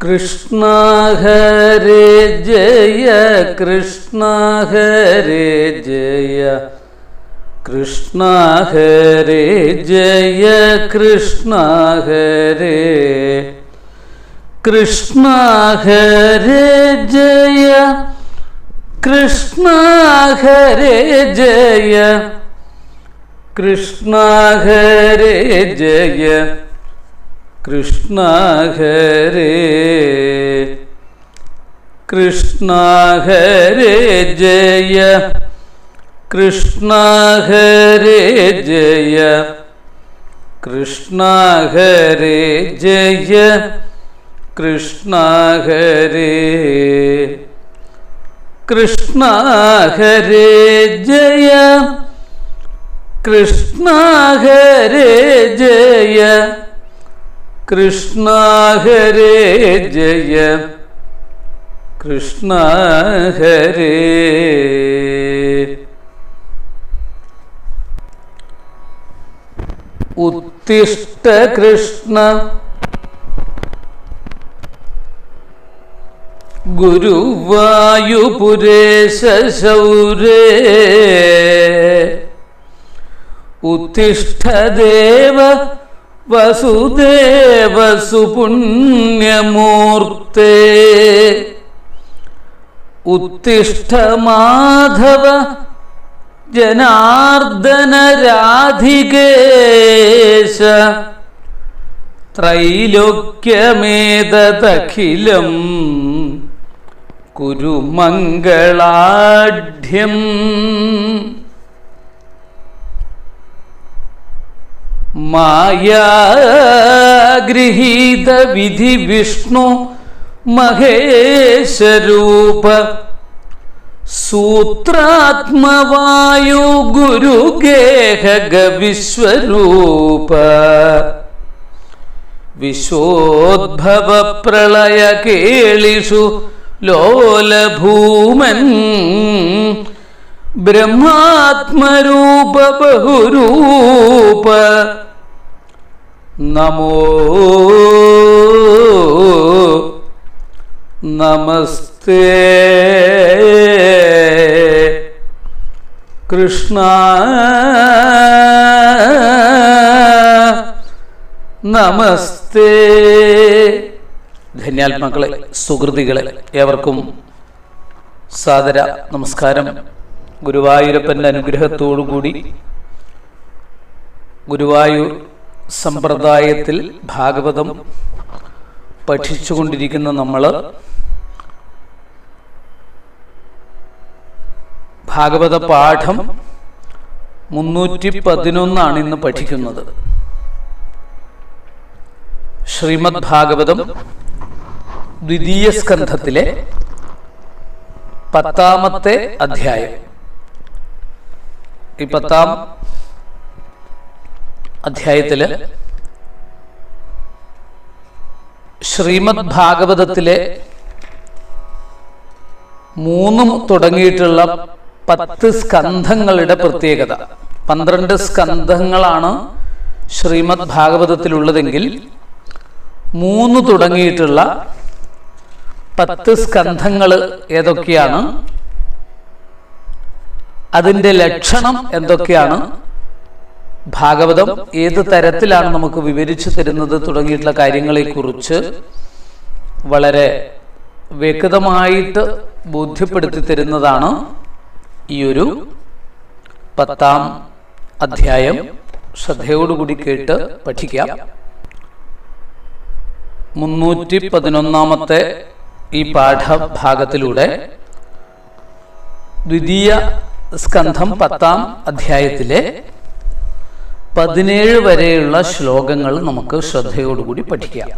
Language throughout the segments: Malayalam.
കൃഷ്ണ ഹരേ ജയ കൃഷ്ണ ഹരേ ജയ കൃഷ്ണ ഹരേ ജയ കൃഷ്ണ ഹരേ കൃഷ്ണ ഹരേ ജയ കൃഷ്ണ ഹരേ ജയ കൃഷ്ണ ഹരേ ജയ കൃഷ്ണ ഹരേ കൃഷ്ണ ഹരേ ജയ കൃഷ്ണ ഹരേ ജയ കൃഷ്ണ ഹരേ ജയ കൃഷ്ണ ഹരേ കൃഷ്ണ ഹരേ ജയ കൃഷ്ണ ഹരേ ജയ കൃഷ്ണ ഹരേ ജയ കൃഷ്ണ ഹരേ ഉത്തിഷ്ഠ കൃഷ്ണ ഗുരുവായൂപുരേശ ശൗരേ ഉത്തിഷ്ഠ ദേവ വസുദേവ സുപുണ്യമൂർത്തേ ഉത്തിഷ്ഠ മാധവ ജനാർദ്ദന രാധികേശ ത്രൈലോക്യമേതദഖിലം കുരു മംഗളാഢ്യം മായാഗൃഹീത വിധി വിഷ്ണു മഹേശരൂപ സൂത്രാത്മവായു ഗുരുഗേഹഗ വിശ്വരൂപ വിശ്വോദ്ഭവ പ്രളയ കേളിഷു ലോലഭൂമൻ ബ്രഹ്മാത്മരൂപ ബഹുരൂപ നമോ നമസ്തേ കൃഷ്ണ നമസ്തേ. ധന്യാത്മാക്കളെ, സുഹൃതികളെ, ഏവർക്കും സാദര നമസ്കാരം. ഗുരുവായൂരപ്പൻ്റെ അനുഗ്രഹത്തോടുകൂടി ഗുരുവായൂർ സമ്പ്രദായത്തിൽ ഭാഗവതം പഠിച്ചുകൊണ്ടിരിക്കുന്ന നമ്മൾ ഭാഗവത പാഠം 311 ഇന്ന് പഠിക്കുന്നത്. ശ്രീമദ് ഭാഗവതം ദ്വിതീയ സ്കന്ധത്തിലെ 10ാമത്തെ അധ്യായം. ഈ 10ാം അധ്യായത്തില് ശ്രീമദ് ഭാഗവതത്തിലെ 3 തുടങ്ങിയിട്ടുള്ള 10 സ്കന്ധങ്ങളുടെ പ്രത്യേകത. 12 സ്കന്ധങ്ങളാണ് ശ്രീമദ് ഭാഗവതത്തിലുള്ളതെങ്കിൽ 3 തുടങ്ങിയിട്ടുള്ള 10 സ്കന്ധങ്ങൾ ഏതൊക്കെയാണ്, അതിൻ്റെ ലക്ഷണം എന്തൊക്കെയാണ്, ഭാഗവതം ഏത് തരത്തിലാണ് നമുക്ക് വിവരിച്ചു തരുന്നത് തുടങ്ങിയിട്ടുള്ള കാര്യങ്ങളെക്കുറിച്ച് വളരെ വ്യക്തമായിട്ട് ബോധ്യപ്പെടുത്തി തരുന്നതാണ് ഈ ഒരു 10ാം അധ്യായം. ശ്രദ്ധയോടുകൂടി കേട്ട് പഠിക്കാം. 311ാമത്തെ ഈ പാഠഭാഗത്തിലൂടെ ദ്വിതീയ സ്കന്ധം 10ാം അധ്യായത്തിലെ 17 വരെയുള്ള ശ്ലോകങ്ങൾ നമുക്ക് ശ്രദ്ധയോടുകൂടി പഠിക്കാം.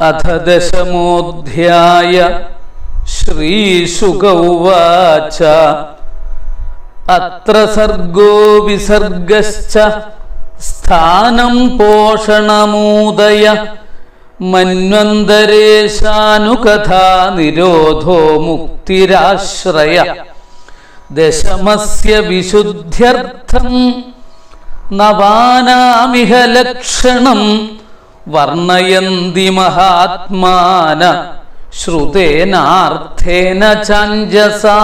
അഥ ദശമോധ്യായ ശ്രീശുക ഉവാച അത്ര സർഗോ വിസർഗശ്ച സ്ഥാനം പോഷണമൂദയ മന്വന്തരേശാനുകഥാ നിരോധോ മുക്തിരാശ്രയ ദശമസ്യ വിശുദ്ധ്യർത്ഥം നവാനാമിഹ ലക്ഷണം വർണ്ണയന്തി മഹാത്മാന ശ്രുതേനാർത്ഥേന ചാഞ്ജസാ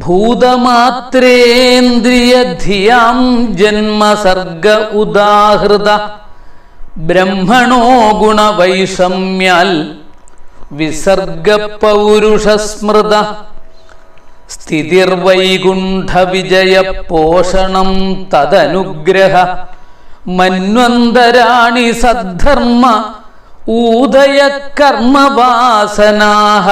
ഭൂതമാത്രേന്ദ്രിയധിയാം ജന്മസർഗ ഉദാഹൃത ബ്രഹ്മണോ ഗുണവൈഷമ്യാൽ വിസർഗ പൗരുഷസ്മൃത സ്ഥിതിർവൈകുണ്ഠ വിജയ പോഷണം തദനുഗ്രഹ മന്വന്തരാണി സദ്ധർമ്മ ഊദയ കർമ്മവാസനാഃ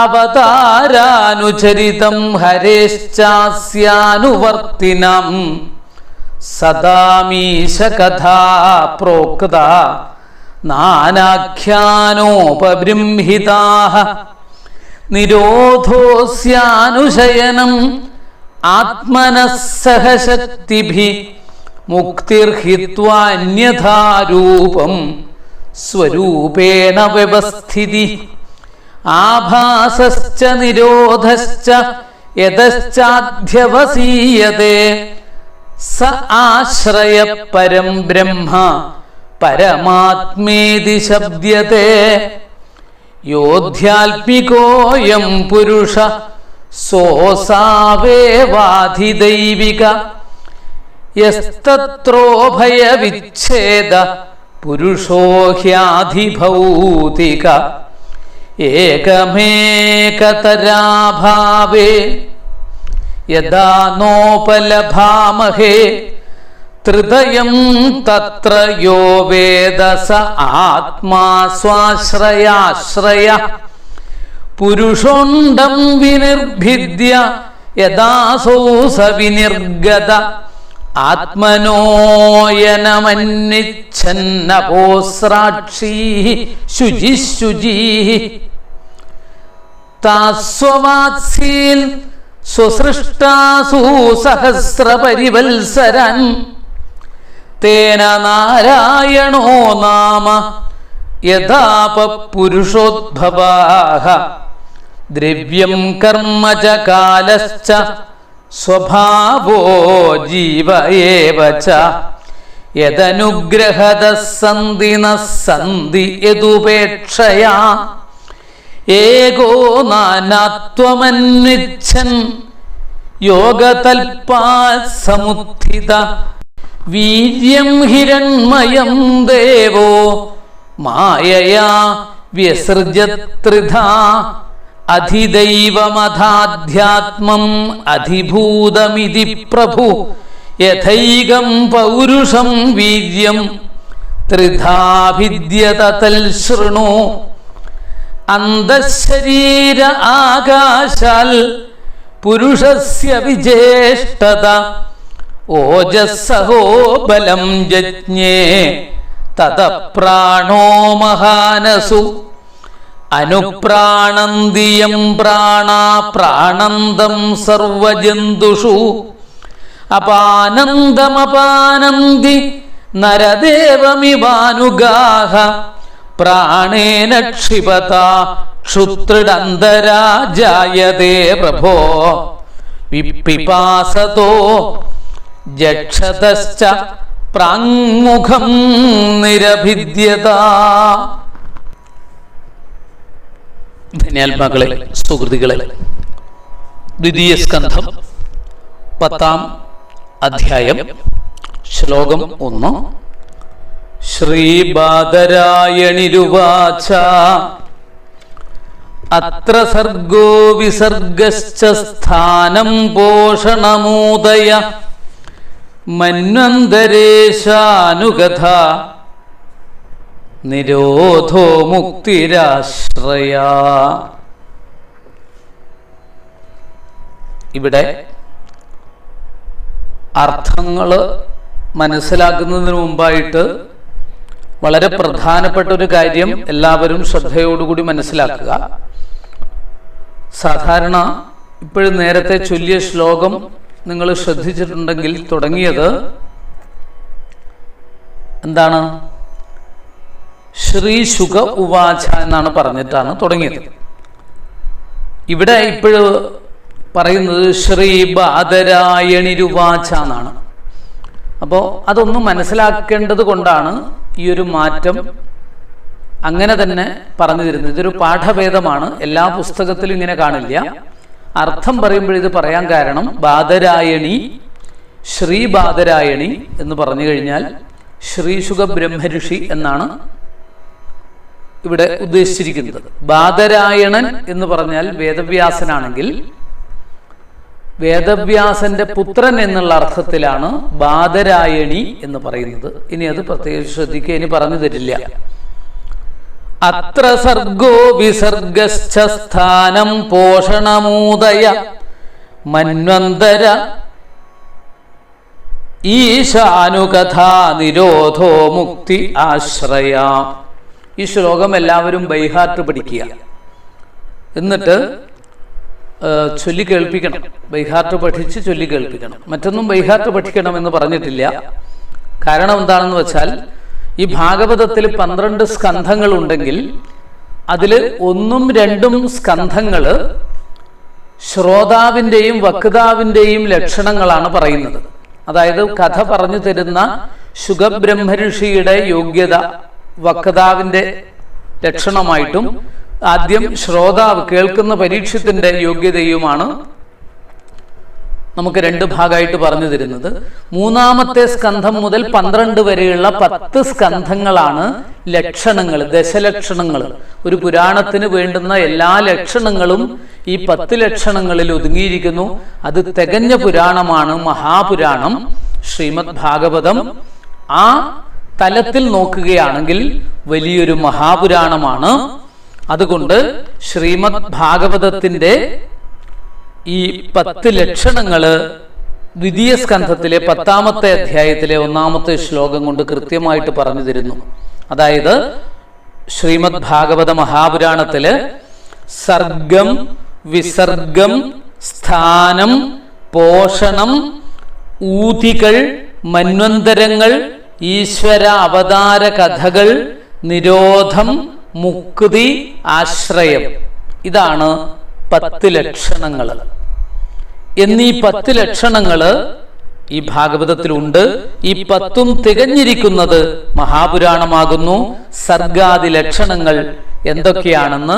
അവതാരാനുചരിതം ഹരേശ്ചാസ്യാനുവർത്തിനം സദാമീശ കഥാ പ്രോക്ത നാനാഖ്യാനോപബൃംഹിതാഃ നിരോധോസ്യാനുശയനം ആത്മനഃ സഹ ശക്തിഭിഃ മുക്തിർഹിത്വാന്യഥാരൂപം സ്വരൂപേണ വ്യവസ്ഥിതി ആഭാസശ്ച നിരോധശ്ച യതശ്ചാധ്യവസീയതേ സ ആശ്രയ പരം ബ്രഹ്മ പരമാത്മേതി ശബ്ദ്യത്തെ യോധ്യാത്മികോയം പുരുഷ സോസാവേവാധിദൈവിക യസ്തത്രോഭയവിച്ഛേദ പുരുഷോ ഹ്യാധിഭൗതിക ഏകമേകതരാഭാവേ യദാ നോപലഭാമഹേ ത്രിതയം തത്ര യോ വേദ സ ആത്മാ സ്വാശ്രയാശ്രയ പുരുഷോണ്ഡം വിനിർഭിദ്യ യദാസോ സ വിനിർഗത ആത്മനോയനമന്വിച്ഛന്നപോസ്രാക്ഷീ ശുചിശുചീഃ താസ്വവാത്സീൽ സ്വസൃഷ്ടാസു സഹസ്രപരിവത്സരൻ തേന നാരായണോ നാമ യഥാപ പുരുഷോദ്ഭവാഃ ദ്രവ്യം കർമ്മ ച കാലശ്ച സ്വഭാവോ ജീവ ഏവ ച യദനുഗ്രഹത സന്തി ന സന്തി യദുപേക്ഷയാ ഏകോ നാനാത്വമന്വിച്ഛൻ യോഗതൽപാത് സമുത്ഥിത വീര്യം ഹിരണ്മയം ദേവോ മായയാ വ്യസൃജത്രിധാ അധിദൈവമധാധ്യാത്മം അധിഭൂതമിതി പ്രഭു യഥൈകം പൗരുഷം വീര്യം ത്രിധാഭിദ്യത തൽ ശൃണു അന്തഃശരീര ആകാശാൽ പുരുഷസ്യ വിജേഷ്ടത ഓജസ്സഹോ ബലം ജജ്ഞേ തത പ്രാണോ മഹാനസു അനുപ്രാണന്തിയം പ്രാണാ പ്രാണന്തം സർവജന്തുഷു അപാനന്ദമപാനന്തി നരദേവമിവാനുഗാഃ പ്രാണേന ക്ഷിപത ക്ഷുത്രിഡന്തരാ ജായതേ പ്രഭോ വിപിപാസതോ ജക്ഷതശ്ച പ്രാങ്മുഖം നിരഭിദ്യത. ധന്യാത്മാക്കളെ, സുഹൃത്തുക്കളെ, ദ്വിതീയ സ്കന്ധം 10-ാം അധ്യായം ശ്ലോകം 1. ശ്രീബാദരായണിരുവാച അത്ര സർഗോ വിസർഗശ്ച സ്ഥാനം പോഷണമൂദയ മന്വന്തരേശാനുഗത നിരോധോ മുക്തിരാശ്രയ. ഇവിടെ അർത്ഥങ്ങൾ മനസ്സിലാക്കുന്നതിന് മുമ്പായിട്ട് വളരെ പ്രധാനപ്പെട്ട ഒരു കാര്യം എല്ലാവരും ശ്രദ്ധയോടുകൂടി മനസ്സിലാക്കുക. സാധാരണ ഇപ്പോഴും നേരത്തെ ചൊല്ലിയ ശ്ലോകം നിങ്ങൾ ശ്രദ്ധിച്ചിട്ടുണ്ടെങ്കിൽ തുടങ്ങിയത് എന്താണ്? ശ്രീ ശുക ഉവാച എന്നാണ് പറഞ്ഞിട്ടാണ് തുടങ്ങിയത്. ഇവിടെ ഇപ്പോഴും പറയുന്നത് ശ്രീ ബാദരായണിരുവാച എന്നാണ്. അപ്പോൾ അതൊന്നും മനസ്സിലാക്കേണ്ടത് കൊണ്ടാണ് ഈ ഒരു മാറ്റം അങ്ങനെ തന്നെ പറഞ്ഞു തരുന്നത്. ഇതൊരു പാഠഭേദമാണ്, എല്ലാ പുസ്തകത്തിലും ഇങ്ങനെ കാണില്ല. അർത്ഥം പറയുമ്പോൾ ഇത് പറയാൻ കാരണം ബാദരായണി, ശ്രീ ബാദരായണി എന്ന് പറഞ്ഞു കഴിഞ്ഞാൽ ശ്രീശുക ബ്രഹ്മഋഷി എന്നാണ് ഇവിടെ ഉദ്ദേശിച്ചിരിക്കുന്നത്. ബാദരായണൻ എന്ന് പറഞ്ഞാൽ വേദവ്യാസനാണെങ്കിൽ വേദവ്യാസന്റെ പുത്രൻ എന്നുള്ള അർത്ഥത്തിലാണ് ബാദരായണി എന്ന് പറയുന്നത്. ഇനി അത് പ്രത്യേകിച്ച് ശ്രദ്ധിക്കുക, ഇനി പറഞ്ഞു തരില്ല. അത്ര സർഗോ വിസർഗശ്ച സ്ഥാനം പോഷണമൂദയ മന്വന്തര ഈശാനുകഥാ നിരോധോ മുക്തി ആശ്രയ. ഈ ശ്ലോകം എല്ലാവരും ബൈഹാർട്ട് പഠിക്കുക, എന്നിട്ട് ചൊല്ലി കേൾപ്പിക്കണം. ബൈഹാർട്ട് പഠിച്ച് ചൊല്ലി കേൾപ്പിക്കണം. മറ്റൊന്നും ബൈഹാർട്ട് പഠിക്കണമെന്ന് പറഞ്ഞിട്ടില്ല. കാരണം എന്താണെന്ന് വെച്ചാൽ ഈ ഭാഗവതത്തിൽ 12 സ്കന്ധങ്ങൾ ഉണ്ടെങ്കിൽ അതിൽ 1ഉം 2ഉം സ്കന്ധങ്ങൾ ശ്രോതാവിൻ്റെയും വക്താവിൻ്റെയും ലക്ഷണങ്ങളാണ് പറയുന്നത്. അതായത് കഥ പറഞ്ഞു തരുന്ന ശുഗബ്രഹ്മഋഷിയുടെ യോഗ്യത വക്താവിൻ്റെ ലക്ഷണമായിട്ടും ആദ്യം ശ്രോതാവ് കേൾക്കുന്ന പരീക്ഷത്തിന്റെ യോഗ്യതയുമാണ് നമുക്ക് 2 ഭാഗമായിട്ട് പറഞ്ഞു തരുന്നത്. 3ാമത്തെ സ്കന്ധം മുതൽ 12 വരെയുള്ള 10 സ്കന്ധങ്ങളാണ് ലക്ഷണങ്ങൾ, ദശലക്ഷണങ്ങൾ. ഒരു പുരാണത്തിന് വേണ്ടുന്ന എല്ലാ ലക്ഷണങ്ങളും ഈ 10 ലക്ഷണങ്ങളിൽ ഒതുങ്ങിയിരിക്കുന്നു. അത് തികഞ്ഞ പുരാണമാണ്, മഹാപുരാണം ശ്രീമദ് ഭാഗവതം. ആ തലത്തിൽ നോക്കുകയാണെങ്കിൽ വലിയൊരു മഹാപുരാണമാണ്. അതുകൊണ്ട് ശ്രീമദ് ഭാഗവതത്തിന്റെ ഈ 10 ലക്ഷണങ്ങള് ദ്വിതീയ സ്കന്ധത്തിലെ 10ാമത്തെ അധ്യായത്തിലെ 1ാമത്തെ ശ്ലോകം കൊണ്ട് കൃത്യമായിട്ട് പറഞ്ഞു തരുന്നു. അതായത് ശ്രീമദ് ഭാഗവത മഹാപുരാണത്തില് സർഗം, വിസർഗം, സ്ഥാനം, പോഷണം, ഊതികൾ, മന്വന്തരങ്ങൾ, ഈശ്വര അവതാര കഥകൾ, നിരോധം, മുക്തി, ആശ്രയം, ഇതാണ് 10 ലക്ഷണങ്ങൾ. എന്നീ 10 ലക്ഷണങ്ങള് ഈ ഭാഗവതത്തിലുണ്ട്. ഈ 10ഉം തികഞ്ഞിരിക്കുന്നത് മഹാപുരാണമാകുന്നു. സർഗാദി ലക്ഷണങ്ങൾ എന്തൊക്കെയാണെന്ന്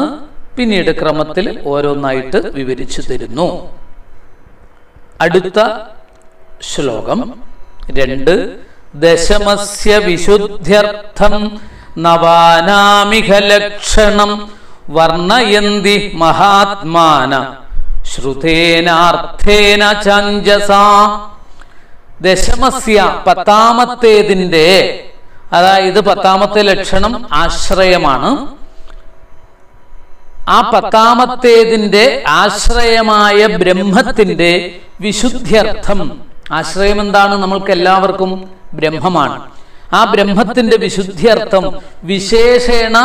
പിന്നീട് ക്രമത്തിൽ ഓരോന്നായിട്ട് വിവരിച്ചു തരുന്നു. അടുത്ത ശ്ലോകം 2. ദശമസ്യ വിശുദ്ധ്യർത്ഥം നവാനാമിഹ ലക്ഷണം വർണ്ണയന്തി മഹാത്മാന ശ്രുതേനാർത്ഥേന ചഞ്ചസാ. ദശമസ്യ 10ാമത്തേതിൻ്റെ, അതായത് 10ാമത്തെ ലക്ഷണം ആശ്രയമാണ്. ആ 10ാമത്തേതിൻ്റെ ആശ്രയമായ ബ്രഹ്മത്തിന്റെ വിശുദ്ധ്യർത്ഥം. ആശ്രയം എന്താണ്? നമ്മൾക്ക് എല്ലാവർക്കും ബ്രഹ്മമാണ്. ആ ബ്രഹ്മത്തിന്റെ വിശുദ്ധ്യർത്ഥം വിശേഷേണ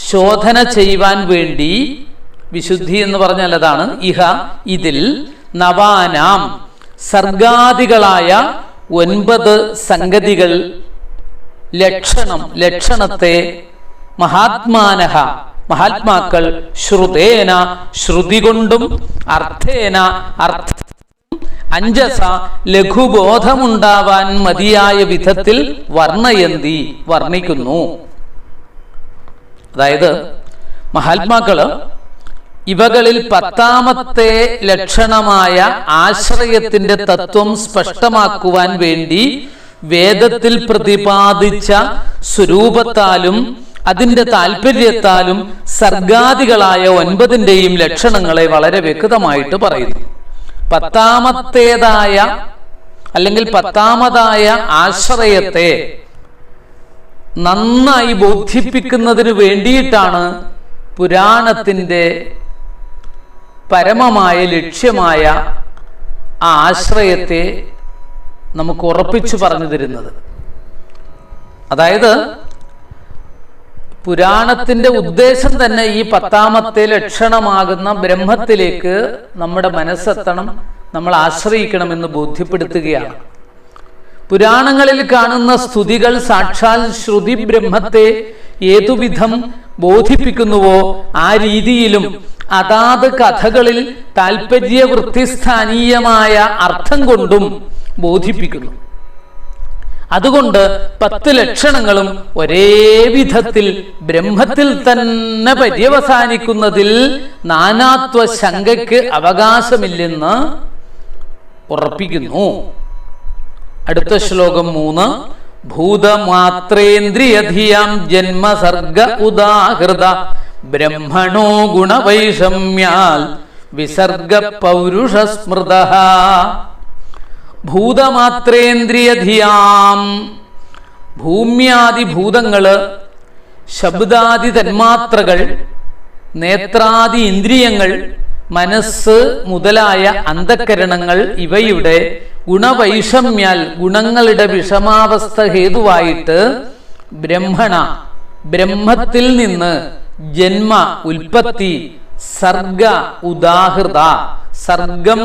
ശോധന ചെയ്യുവാൻ വേണ്ടി, വിശുദ്ധി എന്ന് പറഞ്ഞാൽ അതാണ്, ഇഹ ഇതിൽ നവാനാം സർഗാദികളായ 9 സംഗതികൾ, ലക്ഷണത്തെ മഹാത്മാനഹ മഹാത്മാക്കൾ ശ്രുതേന ശ്രുതി കൊണ്ടും അർത്ഥേന അഞ്ജസ ലഘുബോധമുണ്ടാവാൻ മതിയായ വിധത്തിൽ വർണ്ണയന്തി വർണ്ണിക്കുന്നു. അതായത് മഹാത്മാക്കള് ഇവകളിൽ 10ാമത്തെ ലക്ഷണമായ ആശ്രയത്തിന്റെ തത്വം സ്പഷ്ടമാക്കുവാൻ വേണ്ടി വേദത്തിൽ പ്രതിപാദിച്ച സ്വരൂപത്താലും അതിന്റെ താല്പര്യത്താലും സർഗാദികളായ 9ന്റെയും ലക്ഷണങ്ങളെ വളരെ വ്യക്തമായിട്ട് പറയുന്നു. 10ാമത്തേതായ അല്ലെങ്കിൽ 10ാമതായ ആശ്രയത്തെ നന്നായി ബോധിപ്പിക്കുന്നതിന് വേണ്ടിയിട്ടാണ് പുരാണത്തിന്റെ പരമമായ ലക്ഷ്യമായ ആ ആശ്രയത്തെ നമുക്ക് ഉറപ്പിച്ചു പറഞ്ഞു തരുന്നത്. അതായത് പുരാണത്തിന്റെ ഉദ്ദേശം തന്നെ ഈ 10ാമത്തെ ലക്ഷണമാകുന്ന ബ്രഹ്മത്തിലേക്ക് നമ്മുടെ മനസ്സെത്തണം, നമ്മൾ ആശ്രയിക്കണമെന്ന് ബോധ്യപ്പെടുത്തുകയാണ്. പുരാണങ്ങളിൽ കാണുന്ന സ്തുതികൾ സാക്ഷാൽ ശ്രുതി ബ്രഹ്മത്തെ ഏതുവിധം ബോധിപ്പിക്കുന്നുവോ ആ രീതിയിലും അതാത് കഥകളിൽ താല്പര്യവൃത്തിസ്ഥാനീയമായ അർത്ഥം കൊണ്ടും ബോധിപ്പിക്കുന്നു. അതുകൊണ്ട് 10 ലക്ഷണങ്ങളും ഒരേ വിധത്തിൽ ബ്രഹ്മത്തിൽ തന്നെ പര്യവസാനിക്കുന്നതിൽ നാനാത്വ ശങ്കയ്ക്ക് അവകാശമില്ലെന്ന് ഉറപ്പിക്കുന്നു. അടുത്ത ശ്ലോകം 3. ഭൂതമാത്രേന്ദ്രിയധിയാം ജന്മസർഗ ഉദാഹൃത ബ്രഹ്മണോ ഗുണവൈഷമ്യാൽ വിസർഗ പൗരുഷ സ്മൃത. ഭൂതമാത്രേന്ദ്രിയധിയാം, ഭൂമ്യാദിഭൂതങ്ങള്, ശബ്ദാദി തന്മാത്രകൾ, നേത്രാദി ഇന്ദ്രിയങ്ങൾ, മനസ്സ് മുതലായ അന്ധക്കരണങ്ങൾ ഇവയുടെ ഗുണവൈഷമ്യാൽ ഗുണങ്ങളുടെ വിഷമാവസ്ഥ ഹേതുവായിട്ട് ബ്രഹ്മണ ബ്രഹ്മത്തിൽ നിന്ന് ജന്മ ഉൽപ്പത്തി, സർഗ ഉദാഹൃത സർഗം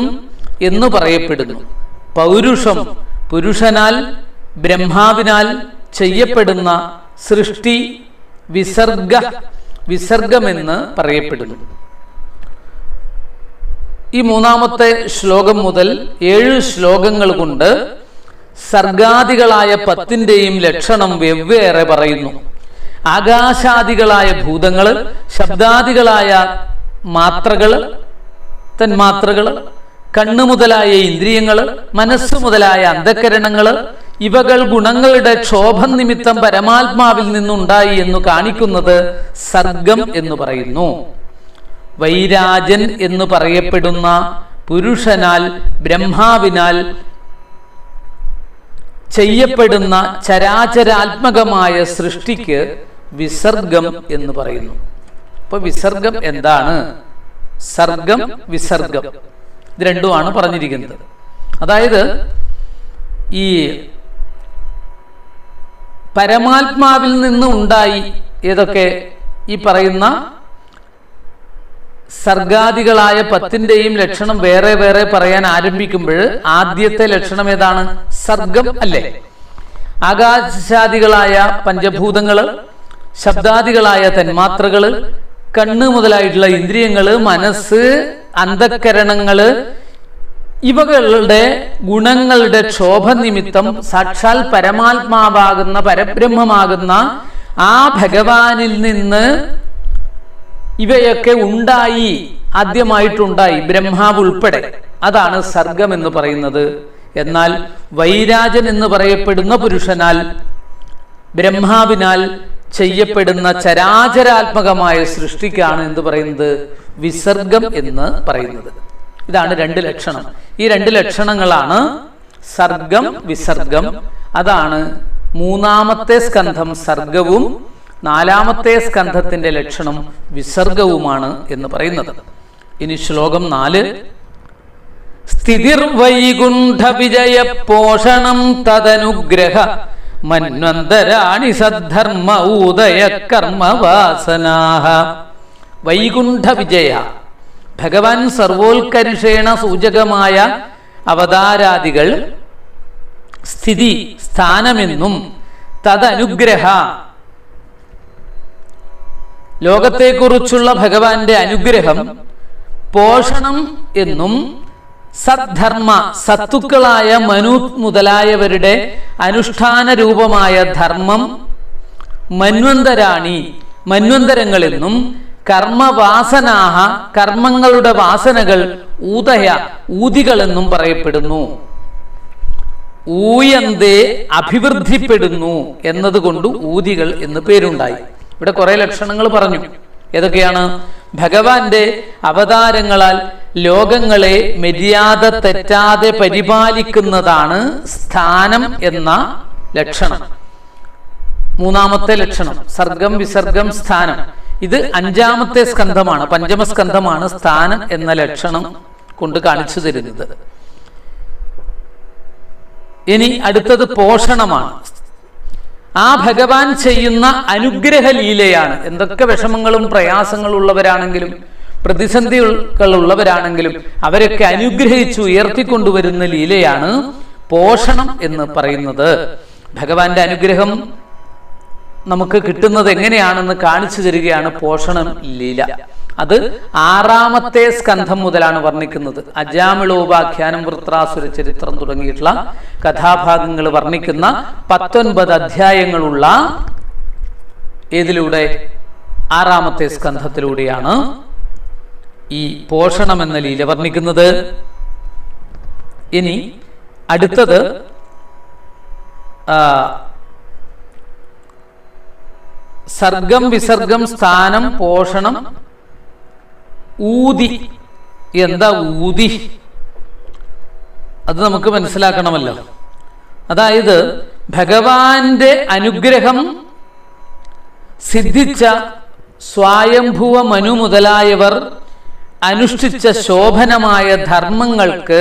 എന്ന് പറയപ്പെടുന്നു, പൗരുഷം പുരുഷനാൽ ബ്രഹ്മാവിനാൽ ചെയ്യപ്പെടുന്ന സൃഷ്ടി വിസർഗമെന്ന് പറയപ്പെടുന്നു. ഈ 3-ാമത്തെ ശ്ലോകം മുതൽ 7 ശ്ലോകങ്ങൾ കൊണ്ട് സർഗാദികളായ 10ന്റെയും ലക്ഷണം വെവ്വേറെ പറയുന്നു. ആകാശാദികളായ ഭൂതങ്ങള്, ശബ്ദാദികളായ മാത്രകള്, തന്മാത്രകള്, കണ്ണു മുതലായ ഇന്ദ്രിയങ്ങള്, മനസ്സ് മുതലായ അന്ധക്കരണങ്ങള്, ഇവകൾ ഗുണങ്ങളുടെ ക്ഷോഭം നിമിത്തം പരമാത്മാവിൽ നിന്നുണ്ടായി എന്ന് കാണിക്കുന്നത് സർഗം എന്ന് പറയുന്നു. വൈരാജൻ എന്ന് പറയപ്പെടുന്ന പുരുഷനാൽ ബ്രഹ്മാവിനാൽ ചെയ്യപ്പെടുന്ന ചരാചരാത്മകമായ സൃഷ്ടിക്ക് വിസർഗം എന്ന് പറയുന്നു. അപ്പൊ വിസർഗം എന്താണ്? സർഗം വിസർഗം ഇത് രണ്ടുമാണ് പറഞ്ഞിരിക്കുന്നത്. അതായത് ഈ പരമാത്മാവിൽ നിന്ന് ഉണ്ടായി ഏതൊക്കെ ഈ പറയുന്ന സർഗാദികളായ 10ന്റെയും ലക്ഷണം വേറെ വേറെ പറയാൻ ആരംഭിക്കുമ്പോൾ ആദ്യത്തെ ലക്ഷണം ഏതാണ്? സർഗം അല്ലേ? ആകാശാദികളായ പഞ്ചഭൂതങ്ങള്, ശബ്ദാദികളായ തന്മാത്രകള്, കണ്ണ് മുതലായിട്ടുള്ള ഇന്ദ്രിയങ്ങള്, മനസ്സ്, അന്ധക്കരണങ്ങള്, ഇവകളുടെ ഗുണങ്ങളുടെ ക്ഷോഭ നിമിത്തം സാക്ഷാൽ പരമാത്മാവാകുന്ന പരബ്രഹ്മമാകുന്ന ആ ഭഗവാനിൽ നിന്ന് ഇവയൊക്കെ ഉണ്ടായി, ആദ്യമായിട്ടുണ്ടായി, ബ്രഹ്മാവ് ഉൾപ്പെടെ. അതാണ് സർഗം എന്ന് പറയുന്നത്. എന്നാൽ വൈരാജൻ എന്ന് പറയപ്പെടുന്ന പുരുഷനാൽ ബ്രഹ്മാവിനാൽ ചെയ്യപ്പെടുന്ന ചരാചരാത്മകമായ സൃഷ്ടിക്കാണ് എന്ത് പറയുന്നത്? വിസർഗം എന്ന് പറയുന്നത്. ഇതാണ് 2 ലക്ഷണം. ഈ 2 ലക്ഷണങ്ങളാണ് സർഗം വിസർഗം. അതാണ് 3-ാമത്തെ സ്കന്ധം സർഗവും 4-ാമത്തെ സ്കന്ധത്തിന്റെ ലക്ഷണം വിസർഗവുമാണ് എന്ന് പറയുന്നത്. ഇനി ശ്ലോകം 4. സ്ഥിതിർവൈകുണ്ഠ വിജയ പോഷണം തദനുഗ്രഹ മന്വന്തരാണി സദ്ധർമ്മ ഊദയ കർമ്മവാസനാഹ. വൈകുണ്ഠ വിജയ, ഭഗവാൻ സർവോൽക്കർഷേണ സൂചകമായ അവതാരാദികൾ സ്ഥിതി സ്ഥാനമെന്നും തദനുഗ്രഹ ലോകത്തെക്കുറിച്ചുള്ള ഭഗവാന്റെ അനുഗ്രഹം പോഷണം എന്നും സദ്ധർമ്മ സത്തുക്കളായ മനു മുതലായവരുടെ അനുഷ്ഠാന രൂപമായ ധർമ്മം മന്വന്തരാണി മന്വന്തരങ്ങളെന്നും കർമ്മവാസനാഹ കർമ്മങ്ങളുടെ വാസനകൾ ഊതയ ഊതികളെന്നും പറയപ്പെടുന്നു. ഊയന്തേ അഭിവൃദ്ധിപ്പെടുന്നു എന്നതുകൊണ്ട് ഊതികൾ എന്ന് പേരുണ്ടായി. ഇവിടെ കുറെ ലക്ഷണങ്ങൾ പറഞ്ഞു. ഏതൊക്കെയാണ്? ഭഗവാന്റെ അവതാരങ്ങളാൽ ലോകങ്ങളെ മര്യാദ തെറ്റാതെ പരിപാലിക്കുന്നതാണ് സ്ഥാനം എന്ന ലക്ഷണം. 3-ാമത്തെ ലക്ഷണം സർഗം വിസർഗം സ്ഥാനം. ഇത് 5-ാമത്തെ സ്കന്ധമാണ്, 5ാമ സ്കന്ധമാണ് സ്ഥാനം എന്ന ലക്ഷണം കൊണ്ട് കാണിച്ചു തരുന്നത്. ഇനി അടുത്തത് പോഷണമാണ്. ആ ഭഗവാൻ ചെയ്യുന്ന അനുഗ്രഹ ലീലയാണ്. എന്തൊക്കെ വിഷമങ്ങളും പ്രയാസങ്ങളും ഉള്ളവരാണെങ്കിലും പ്രതിസന്ധികൾ ഉള്ളവരാണെങ്കിലും അവരൊക്കെ അനുഗ്രഹിച്ചു ഉയർത്തിക്കൊണ്ടുവരുന്ന ലീലയാണ് പോഷണം എന്ന് പറയുന്നത്. ഭഗവാന്റെ അനുഗ്രഹം നമുക്ക് കിട്ടുന്നത് എങ്ങനെയാണെന്ന് കാണിച്ചു തരികയാണ് പോഷണം ലീല. അത് 6-ാമത്തെ സ്കന്ധം മുതലാണ് വർണ്ണിക്കുന്നത്. അജാമിളോപാഖ്യാനം, വൃത്രാസുര ചരിത്രം തുടങ്ങിയിട്ടുള്ള കഥാഭാഗങ്ങൾ വർണ്ണിക്കുന്ന 19 അധ്യായങ്ങളുള്ള ഏതിലൂടെ 6-ാമത്തെ സ്കന്ധത്തിലൂടെയാണ് ഈ പോഷണം എന്ന ലീല വർണ്ണിക്കുന്നത്. ഇനി അടുത്തത് സർഗം, വിസർഗം, സ്ഥാനം, പോഷണം, ഊതി. എന്താ ഊതി? അത് നമുക്ക് മനസ്സിലാക്കണമല്ലോ. അതായത് ഭഗവാന്റെ അനുഗ്രഹം സിദ്ധിച്ച സ്വായംഭുവ മനു മുതലായവർ അനുഷ്ഠിച്ച ശോഭനമായ ധർമ്മങ്ങൾക്ക്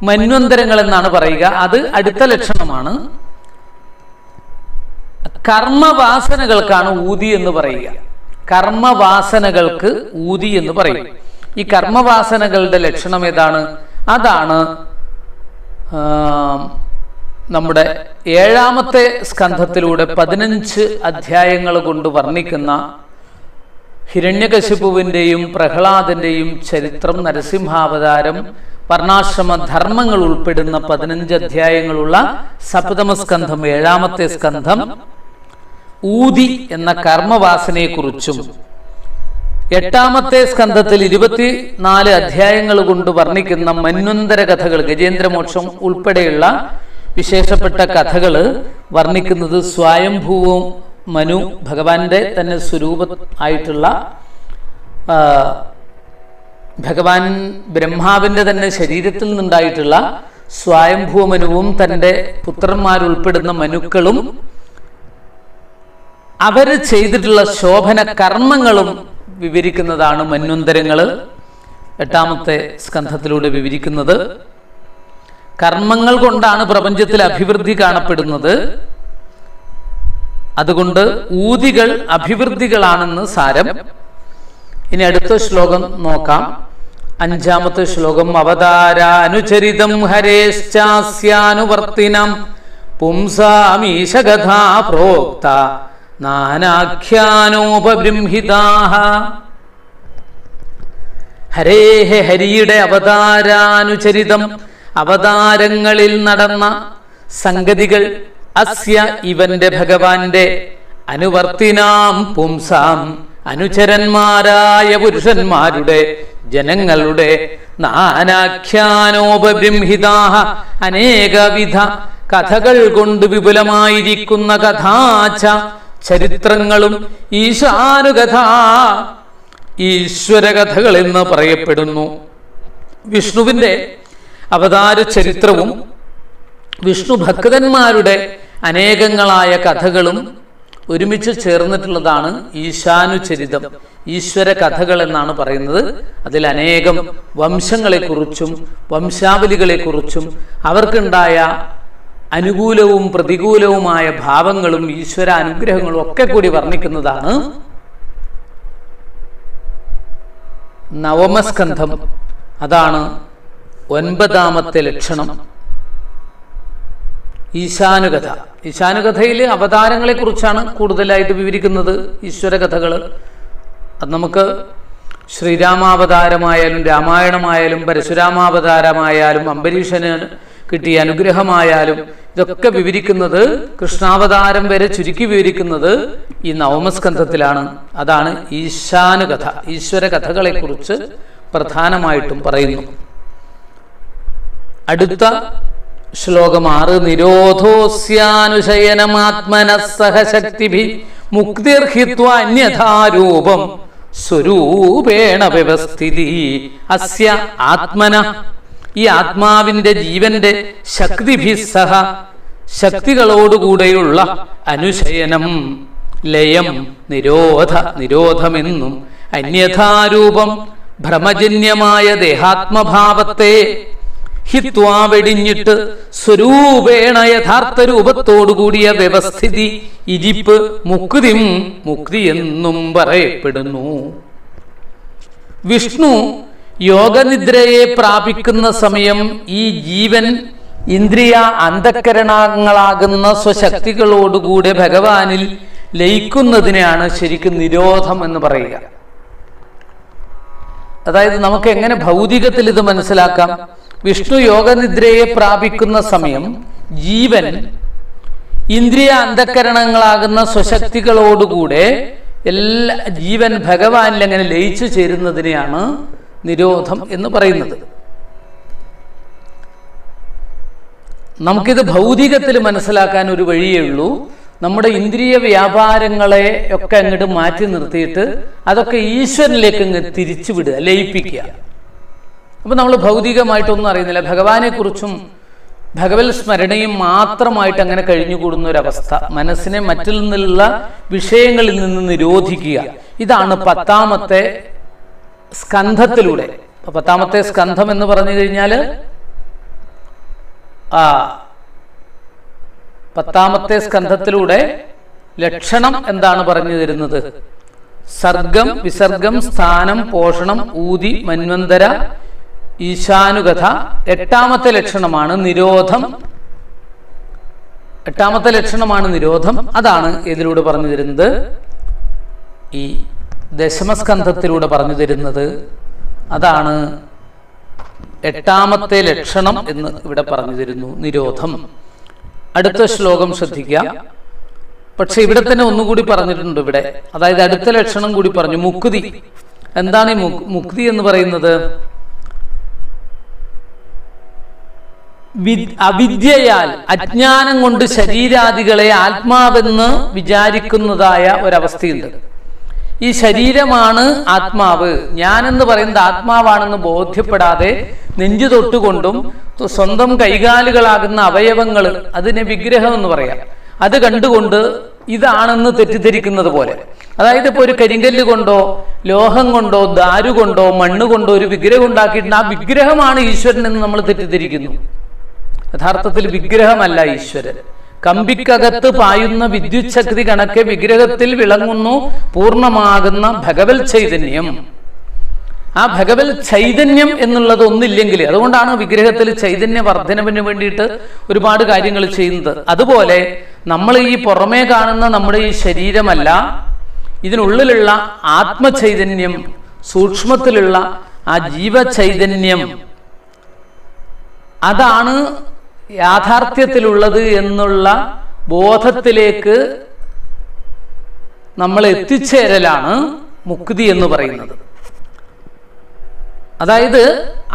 മന്വന്തരങ്ങൾ എന്നാണ് പറയുക. അത് അടുത്ത ലക്ഷണമാണ്. കർമ്മവാസനകൾക്കാണ് ഊതി എന്ന് പറയുക. കർമ്മവാസനകൾക്ക് ഊതി എന്ന് പറയും. ഈ കർമ്മവാസനകളുടെ ലക്ഷണം ഏതാണ്? അതാണ് നമ്മുടെ 7-ാമത്തെ സ്കന്ധത്തിലൂടെ 15 അധ്യായങ്ങൾ കൊണ്ട് വർണ്ണിക്കുന്ന ഹിരണ്യകശിപുവിൻ്റെയും പ്രഹ്ലാദന്റെയും ചരിത്രം, നരസിംഹാവതാരം, വർണ്ണാശ്രമ ധർമ്മങ്ങൾ ഉൾപ്പെടുന്ന 15 അധ്യായങ്ങളുള്ള സപ്തമസ്കന്ധം, 7-ാമത്തെ സ്കന്ധം ഊതി എന്ന കർമ്മവാസനയെക്കുറിച്ചും 8-ാമത്തെ സ്കന്ധത്തിൽ 24 അധ്യായങ്ങൾ കൊണ്ട് വർണ്ണിക്കുന്ന മന്വന്തര കഥകൾ, ഗജേന്ദ്രമോക്ഷം ഉൾപ്പെടെയുള്ള വിശേഷപ്പെട്ട കഥകൾ വർണ്ണിക്കുന്നത് സ്വയംഭൂവും മനു, ഭഗവാന്റെ തന്നെ സ്വരൂപ ആയിട്ടുള്ള ഭഗവാൻ ബ്രഹ്മാവിന്റെ തന്നെ ശരീരത്തിൽ നിന്നുണ്ടായിട്ടുള്ള സ്വയംഭൂമനുവും തൻ്റെ പുത്രന്മാരുൾപ്പെടുന്ന മനുക്കളും അവര് ചെയ്തിട്ടുള്ള ശോഭന കർമ്മങ്ങളും വിവരിക്കുന്നതാണ് മന്വന്തരങ്ങൾ 8-ാമത്തെ സ്കന്ധത്തിലൂടെ വിവരിക്കുന്നത്. കർമ്മങ്ങൾ കൊണ്ടാണ് പ്രപഞ്ചത്തിൽ അഭിവൃദ്ധി കാണപ്പെടുന്നത്. അതുകൊണ്ട് ഊതികൾ അഭിവൃദ്ധികളാണെന്ന് സാരം. ഇനി അടുത്ത ശ്ലോകം നോക്കാം. 5-ാമത്തെ ശ്ലോകം. അവതാരാനുചരിതം ഹരേശ്ചാസ്യാനുവർത്തിനം പുംസാമീശകഥാ പ്രോക്ത നാനാഖ്യാനോപബൃംഹിതാഃ. ഹരേഹ, ഹരിയുടെ അവതാരാനുചരിതം, അവതാരങ്ങളിൽ നടന്ന സംഗതികൾ, അസ്യ ഇവന്റെ ഭഗവാന്റെ, അനുവർത്തിനാം പുംസാം അനുചരന്മാരായ പുരുഷന്മാരുടെ, ജനങ്ങളുടെ, നാനാഖ്യാനോപബൃംഹിതാഃ അനേകവിധ കഥകൾ കൊണ്ട് വിപുലമായിരിക്കുന്ന കഥാച ചരിത്രങ്ങളും ഈശാനുകഥ ഈശ്വരകഥകൾ എന്ന് പറയപ്പെടുന്നു. വിഷ്ണുവിന്റെ അവതാര ചരിത്രവും വിഷ്ണു ഭക്തന്മാരുടെ അനേകങ്ങളായ കഥകളും ഒരുമിച്ച് ചേർന്നിട്ടുള്ളതാണ് ഈശാനുചരിതം, ഈശ്വര കഥകൾ എന്നാണ് പറയുന്നത്. അതിൽ അനേകം വംശങ്ങളെക്കുറിച്ചും വംശാവലികളെക്കുറിച്ചും അവർക്കുണ്ടായ അനുകൂലവും പ്രതികൂലവുമായ ഭാവങ്ങളും ഈശ്വര അനുഗ്രഹങ്ങളും ഒക്കെ കൂടി വർണ്ണിക്കുന്നതാണ് 9-സ്കന്ധം. അതാണ് 9-ാമത്തെ ലക്ഷണം, ഈശാനുകഥ. ഈശാനുകഥയിൽ അവതാരങ്ങളെ കുറിച്ചാണ് കൂടുതലായിട്ട് വിവരിക്കുന്നത്, ഈശ്വര കഥകൾ. അത് നമുക്ക് ശ്രീരാമാവതാരമായാലും രാമായണമായാലും പരശുരാമാവതാരമായാലും അംബരീഷന് കിട്ടിയ അനുഗ്രഹമായാലും ഇതൊക്കെ വിവരിക്കുന്നത്, കൃഷ്ണാവതാരം വരെ ചുരുക്കി വിവരിക്കുന്നത് ഈ 9-സ്കന്ധത്തിലാണ്. അതാണ് ഈശാനുകഥ, ഈശ്വര കഥകളെ കുറിച്ച് പ്രധാനമായിട്ടും പറയുന്നു. അടുത്ത ശ്ലോകം 6. നിരോധോസ്യാനുശയനമാത്മനഃ ശക്തിഭി മുക്തിർഹിത്വ അന്യഥാരൂപം സ്വരൂപേണ വ്യവസ്ഥിതി അസ്യ ആത്മന. ഈ ആത്മാവിന്റെ ജീവന്റെ ശക്തിഭി സഹ, ശക്തികളോടുകൂടെയുള്ള അനുശയനം, ലയം, നിരോധമെന്നും അന്യഥാരൂപം ഭ്രമജന്യമായ ദേഹാത്മഭാവത്തെ ഹിത്വാ വെടിഞ്ഞിട്ട് സ്വരൂപേണ യഥാർത്ഥ രൂപത്തോടുകൂടിയ വ്യവസ്ഥിതി, ഇരിപ്പ്, മുക്തി എന്നും പറയപ്പെടുന്നു. വിഷ്ണു യോഗനിദ്രയെ പ്രാപിക്കുന്ന സമയം ഈ ജീവൻ ഇന്ദ്രിയ അന്ധക്കരണങ്ങളാകുന്ന സ്വശക്തികളോടുകൂടെ ഭഗവാനിൽ ലയിക്കുന്നതിനെയാണ് ശരിക്കും നിരോധം എന്ന് പറയുക. അതായത് നമുക്ക് എങ്ങനെ ഭൗതികത്തിൽ ഇത് മനസ്സിലാക്കാം? വിഷ്ണു യോഗനിദ്രയെ പ്രാപിക്കുന്ന സമയം ജീവൻ ഇന്ദ്രിയ അന്ധകരണങ്ങളാകുന്ന സ്വശക്തികളോടുകൂടെ എല്ലാ ജീവൻ ഭഗവാനിൽ അങ്ങനെ ലയിച്ചു ചേരുന്നതിനെയാണ് നിരോധം എന്ന് പറയുന്നത്. നമുക്കിത് ഭൗതികത്തിൽ മനസ്സിലാക്കാൻ ഒരു വഴിയേ ഉള്ളൂ. നമ്മുടെ ഇന്ദ്രിയ വ്യാപാരങ്ങളെ ഒക്കെ അങ്ങോട്ട് മാറ്റി നിർത്തിയിട്ട് അതൊക്കെ ഈശ്വരനിലേക്ക് അങ്ങ് തിരിച്ചു വിടുക, ലയിപ്പിക്കുക. അപ്പൊ നമ്മൾ ഭൗതികമായിട്ടൊന്നും അറിയുന്നില്ല. ഭഗവാനെ കുറിച്ചും ഭഗവത് സ്മരണയും മാത്രമായിട്ട് അങ്ങനെ കഴിഞ്ഞുകൂടുന്ന ഒരവസ്ഥ, മനസ്സിനെ മറ്റിൽ നിന്നുള്ള വിഷയങ്ങളിൽ നിന്ന് നിരോധിക്കുക. ഇതാണ് 10ാമത്തെ സ്കന്ധത്തിലൂടെ. 10ാമത്തെ സ്കന്ധം എന്ന് പറഞ്ഞു കഴിഞ്ഞാൽ 10ാമത്തെ സ്കന്ധത്തിലൂടെ ലക്ഷണം എന്താണ് പറഞ്ഞു തരുന്നത്? സർഗം, വിസർഗം, സ്ഥാനം, പോഷണം, ഊതി, മന്വന്തര, ഈശാനുഗത. 8ാമത്തെ ലക്ഷണമാണ് നിരോധം. 8ാമത്തെ ലക്ഷണമാണ് നിരോധം. അതാണ് ഇതിലൂടെ പറഞ്ഞു തരുന്നത്, ഈ ദശമസ്കന്ധത്തിലൂടെ പറഞ്ഞു തരുന്നത്. അതാണ് 8ാമത്തെ ലക്ഷണം എന്ന് ഇവിടെ പറഞ്ഞു തരുന്നു, നിരോധം. അടുത്ത ശ്ലോകം ശ്രദ്ധിക്കുക. പക്ഷെ ഇവിടെ തന്നെ ഒന്നുകൂടി പറഞ്ഞിട്ടുണ്ട് ഇവിടെ. അതായത് അടുത്ത ലക്ഷണം കൂടി പറഞ്ഞു, മുക്തി. എന്താണ് ഈ മുക്തി എന്ന് പറയുന്നത്? അവിദ്യയാൽ, അജ്ഞാനം കൊണ്ട് ശരീരാദികളെ ആത്മാവെന്ന് വിചാരിക്കുന്നതായ ഒരവസ്ഥയുണ്ട്. ഈ ശരീരമാണ് ആത്മാവ്, ഞാനെന്ന് പറയുന്നത് ആത്മാവാണെന്ന് ബോധ്യപ്പെടാതെ നെഞ്ചു തൊട്ടുകൊണ്ടും സ്വന്തം കൈകാലുകളാകുന്ന അവയവങ്ങൾ, അതിനെ വിഗ്രഹം എന്ന് പറയാം, അത് കണ്ടുകൊണ്ട് ഇതാണെന്ന് തെറ്റിദ്ധരിക്കുന്നത് പോലെ. അതായത് ഇപ്പോൾ ഒരു കരിങ്കല്ല് കൊണ്ടോ ലോഹം കൊണ്ടോ ദാരു കൊണ്ടോ മണ്ണ് കൊണ്ടോ ഒരു വിഗ്രഹം ഉണ്ടാക്കിയിട്ടുണ്ട്, ആ വിഗ്രഹമാണ് ഈശ്വരൻ എന്ന് നമ്മൾ തെറ്റിദ്ധരിക്കുന്നു. യഥാർത്ഥത്തിൽ വിഗ്രഹമല്ല ഈശ്വരൻ. കമ്പിക്കകത്ത് പായുന്ന വിദ്യുത് ശക്തി കണക്കെ വിഗ്രഹത്തിൽ വിളങ്ങുന്നു പൂർണ്ണമാകുന്ന ഭഗവത് ചൈതന്യം. ആ ഭഗവത് ചൈതന്യം എന്നുള്ളത് ഒന്നില്ലെങ്കിൽ, അതുകൊണ്ടാണ് വിഗ്രഹത്തിൽ ചൈതന്യ വർധനവിന് വേണ്ടിയിട്ട് ഒരുപാട് കാര്യങ്ങൾ ചെയ്യുന്നത്. അതുപോലെ നമ്മൾ ഈ പുറമേ കാണുന്ന നമ്മുടെ ഈ ശരീരമല്ല, ഇതിനുള്ളിലുള്ള ആത്മചൈതന്യം, സൂക്ഷ്മത്തിലുള്ള ആ ജീവചൈതന്യം, അതാണ് യാഥാർത്ഥ്യത്തിലുള്ളത് എന്നുള്ള ബോധത്തിലേക്ക് നമ്മൾ എത്തിച്ചേരലാണ് മുക്തി എന്ന് പറയുന്നത്. അതായത്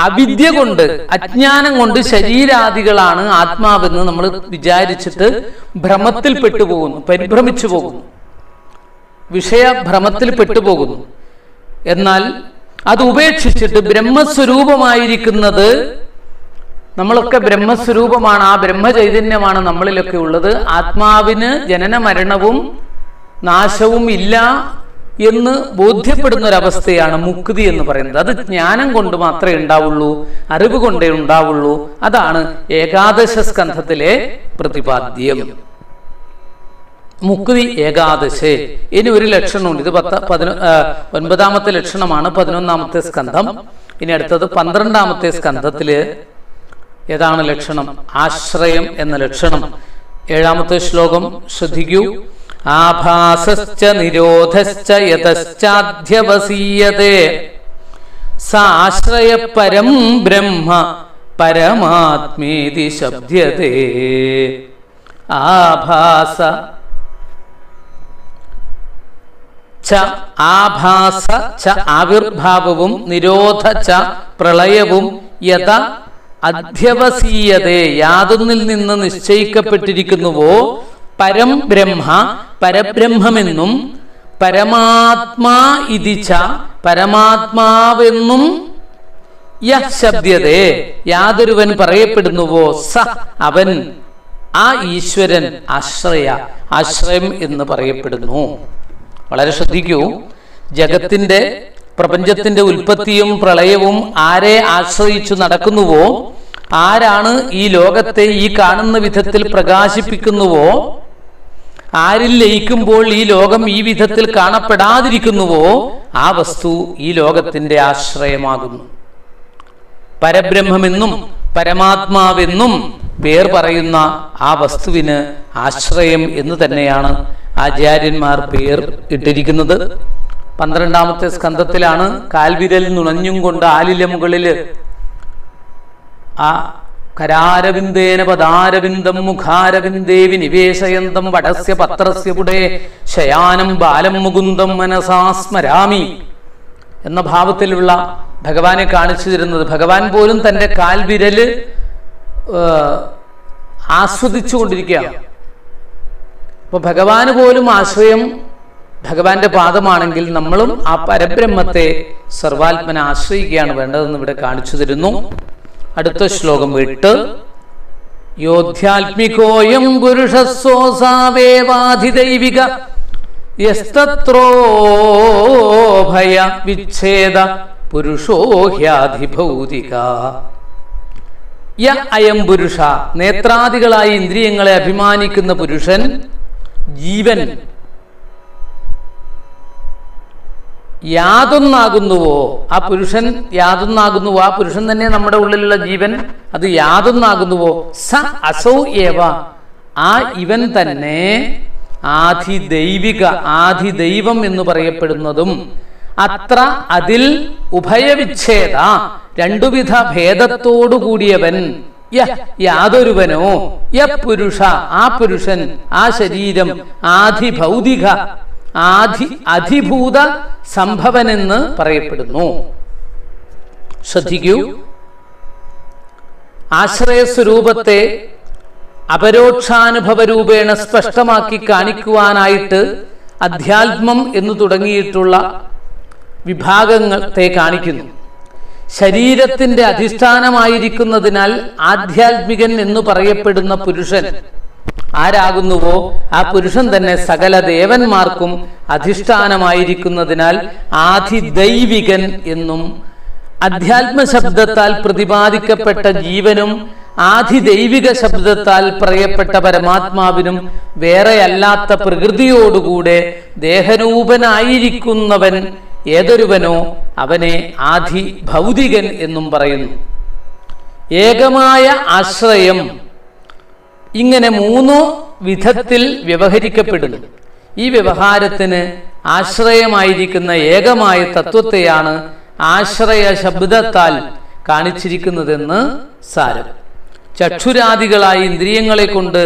അവിദ്യ കൊണ്ട്, അജ്ഞാനം കൊണ്ട് ശരീരാദികളാണ് ആത്മാവെന്ന് നമ്മൾ വിചാരിച്ചിട്ട് ഭ്രമത്തിൽ പെട്ടുപോകുന്നു, പരിഭ്രമിച്ചു പോകുന്നു, വിഷയഭ്രമത്തിൽ പെട്ടുപോകുന്നു. എന്നാൽ അത് ഉപേക്ഷിച്ചിട്ട് ബ്രഹ്മസ്വരൂപമായിരിക്കുന്നത്, നമ്മളൊക്കെ ബ്രഹ്മസ്വരൂപമാണ്, ആ ബ്രഹ്മചൈതന്യമാണ് നമ്മളിലൊക്കെ ഉള്ളത്. ആത്മാവിന് ജനന മരണവും നാശവും ഇല്ല എന്ന് ബോധ്യപ്പെടുന്ന ഒരവസ്ഥയാണ് മുക്തി എന്ന് പറയുന്നത്. അത് ജ്ഞാനം കൊണ്ട് മാത്രമേ ഉണ്ടാവുള്ളൂ, അറിവ് കൊണ്ടേ ഉണ്ടാവുള്ളൂ. അതാണ് ഏകാദശ സ്കന്ധത്തിലെ പ്രതിപാദ്യം. മുക്തി ഏകാദശേ. ഇനി ഒരു ലക്ഷണമുണ്ട്. ഇത് 9ാമത്തെ ലക്ഷണമാണ്, 11ാമത്തെ സ്കന്ധം. ഇനി അടുത്തത് 12ാമത്തെ സ്കന്ധത്തില് ഏതാണ് ലക്ഷണം? ആശ്രയം എന്ന ലക്ഷണം. 7ാമത്തെ ശ്ലോകം ശ്രദ്ധിക്കൂ. ആഭാസശ്ച നിരോധശ്ച യതശ്ചാധ്യവസീയതേ സാശ്രയ പരം ബ്രഹ്മ പരമാത്മേതി ശബ്ദയതേ. ആഭാസ ച, ആഭാസ ച ആവിർഭാവവും നിരോധ ച പ്രളയവും യത അധ്യവസീയതേ യാതൊന്നിൽ നിന്ന് നിശ്ചയിക്കപ്പെട്ടിരിക്കുന്നുവോ പരം ബ്രഹ്മ പരബ്രഹ്മമെന്നും പരമാത്മാ ഇതിച്ച പരമാത്മാവെന്നും യഹ് ശബ്ദയതേ യാതൊരുവൻ പറയപ്പെടുന്നുവോ സ അവൻ, ആ ഈശ്വരൻ ആശ്രയം എന്ന് പറയപ്പെടുന്നു. വളരെ ശ്രദ്ധിക്കൂ. ജഗത്തിന്റെ, പ്രപഞ്ചത്തിന്റെ ഉൽപ്പത്തിയും പ്രളയവും ആരെ ആശ്രയിച്ചു നടക്കുന്നുവോ, ആരാണ് ഈ ലോകത്തെ ഈ കാണുന്ന വിധത്തിൽ പ്രകാശിപ്പിക്കുന്നുവോ, ആരിൽ ലയിക്കുമ്പോൾ ഈ ലോകം ഈ വിധത്തിൽ കാണപ്പെടാതിരിക്കുന്നുവോ, ആ വസ്തു ഈ ലോകത്തിന്റെ ആശ്രയമാകുന്നു. പരബ്രഹ്മമെന്നും പരമാത്മാവെന്നും പേർ പറയുന്ന ആ വസ്തുവിന് ആശ്രയം എന്ന് തന്നെയാണ് ആചാര്യന്മാർ പേർ ഇട്ടിരിക്കുന്നത്. 12ാമത്തെ സ്കന്ധത്തിലാണ് കാൽവിരൽ നുണഞ്ഞും കൊണ്ട് ആലിലെ മുകളിൽ ആ കരാരവിന്ദേന പദാരവിന്ദം മുഖാരവിന്ദേവി നിവേശയന്തം വടസ്യ പത്രസ്യ പുടേ ശയാനം ബാലം മുകുന്ദം മനസാ സ്മരാമി എന്ന ഭാവത്തിലുള്ള ഭഗവാനെ കാണിച്ചു തരുന്നത്. ഭഗവാൻ പോലും തൻ്റെ കാൽവിരല് ആസ്വദിച്ചു കൊണ്ടിരിക്കുകയാണ്. അപ്പോൾ ഭഗവാന് പോലും ആശ്രയം ഭഗവാന്റെ പാദമാണെങ്കിൽ നമ്മളും ആ പരബ്രഹ്മത്തെ സർവാത്മന ആശ്രയിക്കുകയാണ് വേണ്ടതെന്ന് ഇവിടെ കാണിച്ചു തരുന്നു. അടുത്ത ശ്ലോകം 8. യോധ്യാത്മികോയം പുരുഷസ്സോസാവേവാധിദൈവിക യസ്തത്രോഭയ വിച്ഛേദ പുരുഷോ ഹ്യാധിഭൗതിക. യ അയം പുരുഷ, നേത്രാദികളായി ഇന്ദ്രിയങ്ങളെ അഭിമാനിക്കുന്ന പുരുഷൻ, ജീവൻ യാതൊന്നാകുന്നുവോ ആ പുരുഷൻ യാതൊന്നാകുന്നുവോ, ആ പുരുഷൻ തന്നെ നമ്മുടെ ഉള്ളിലുള്ള ജീവൻ അത് യാതൊന്നാകുന്നുവോ, സ അസൗ ഏവ, ആ ഇവൻ തന്നെ ആധിദൈവിക, ആധിദൈവം എന്ന് പറയപ്പെടുന്നതും, അത്ര അതിൽ ഉഭയവിച്ഛേദ, രണ്ടുവിധ ഭേദത്തോടു കൂടിയവൻ, യാതൊരുവനോ, യ പുരുഷ, ആ പുരുഷൻ, ആ ശരീരം, ആധിഭൗതിക, അധിഭൂത സംഭവനെന്ന് പറയപ്പെടുന്നു. ശ്രദ്ധിക്കൂ, ആശ്രയസ്വരൂപത്തെ അപരോക്ഷാനുഭവ രൂപേണ സ്പഷ്ടമാക്കി കാണിക്കുവാനായിട്ട് അധ്യാത്മം എന്ന് തുടങ്ങിയിട്ടുള്ള വിഭാഗത്തെ കാണിക്കുന്നു. ശരീരത്തിന്റെ അധിഷ്ഠാനമായിരിക്കുന്നതിനാൽ ആധ്യാത്മികൻ എന്ന് പറയപ്പെടുന്ന പുരുഷൻ ആരാകുന്നുവോ ആ പുരുഷൻ തന്നെ സകല ദേവന്മാർക്കും അധിഷ്ഠാനമായിരിക്കുന്നതിനാൽ ആധിദൈവികൻ എന്നും, അധ്യാത്മ ശബ്ദത്താൽ പ്രതിപാദിക്കപ്പെട്ട ജീവനും ആധിദൈവിക ശബ്ദത്താൽ പറയപ്പെട്ട പരമാത്മാവിനും വേറെയല്ലാത്ത പ്രകൃതിയോടുകൂടെ ദേഹരൂപനായിരിക്കുന്നവൻ ഏതൊരുവനോ അവനെ ആധിഭൗതികൻ എന്നും പറയുന്നു. ഏകമായ ആശ്രയം ഇങ്ങനെ 3 വിധത്തിൽ വ്യവഹരിക്കപ്പെടുന്നു. ഈ വ്യവഹാരത്തിന് ആശ്രയമായിരിക്കുന്ന ഏകമായ തത്വത്തെയാണ് ആശ്രയ ശബ്ദത്താൽ കാണിച്ചിരിക്കുന്നതെന്ന് സാരം. ചക്ഷുരാദികളായ ഇന്ദ്രിയങ്ങളെ കൊണ്ട്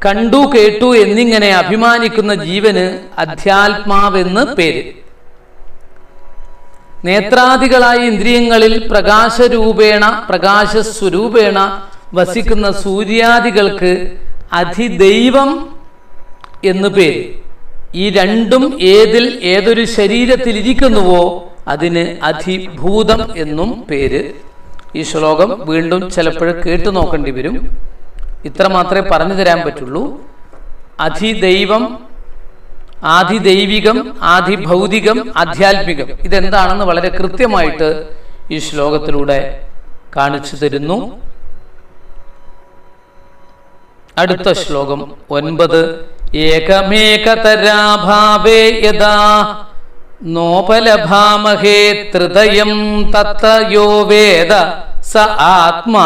കണ്ടു കേട്ടു എന്നിങ്ങനെ അഭിമാനിക്കുന്ന ജീവന് അധ്യാത്മാവെന്ന് പേര്. നേത്രാദികളായ ഇന്ദ്രിയങ്ങളിൽ പ്രകാശരൂപേണ, പ്രകാശസ്വരൂപേണ വസിക്കുന്ന സൂര്യാദികൾക്ക് അധിദൈവം എന്ന് പേര്. ഈ രണ്ടും ഏതൊരു ശരീരത്തിലിരിക്കുന്നുവോ അതിന് അധിഭൂതം എന്നും പേര്. ഈ ശ്ലോകം വീണ്ടും ചിലപ്പോൾ കേട്ടു നോക്കേണ്ടി വരും. ഇത്ര മാത്രമേ പറഞ്ഞു തരാൻ പറ്റുള്ളൂ. അധിദൈവം, ആധിദൈവികം, ആധിഭൗതികം, ആധ്യാത്മികം, ഇതെന്താണെന്ന് വളരെ കൃത്യമായിട്ട് ഈ ശ്ലോകത്തിലൂടെ കാണിച്ചു തരുന്നു. അടുത്ത ശ്ലോകം 9. ഏകമേകതരാഭാവേ യദാ നോപലഭാമഹേ ത്രിതയം തത്തയോ വേദ സ ആത്മാ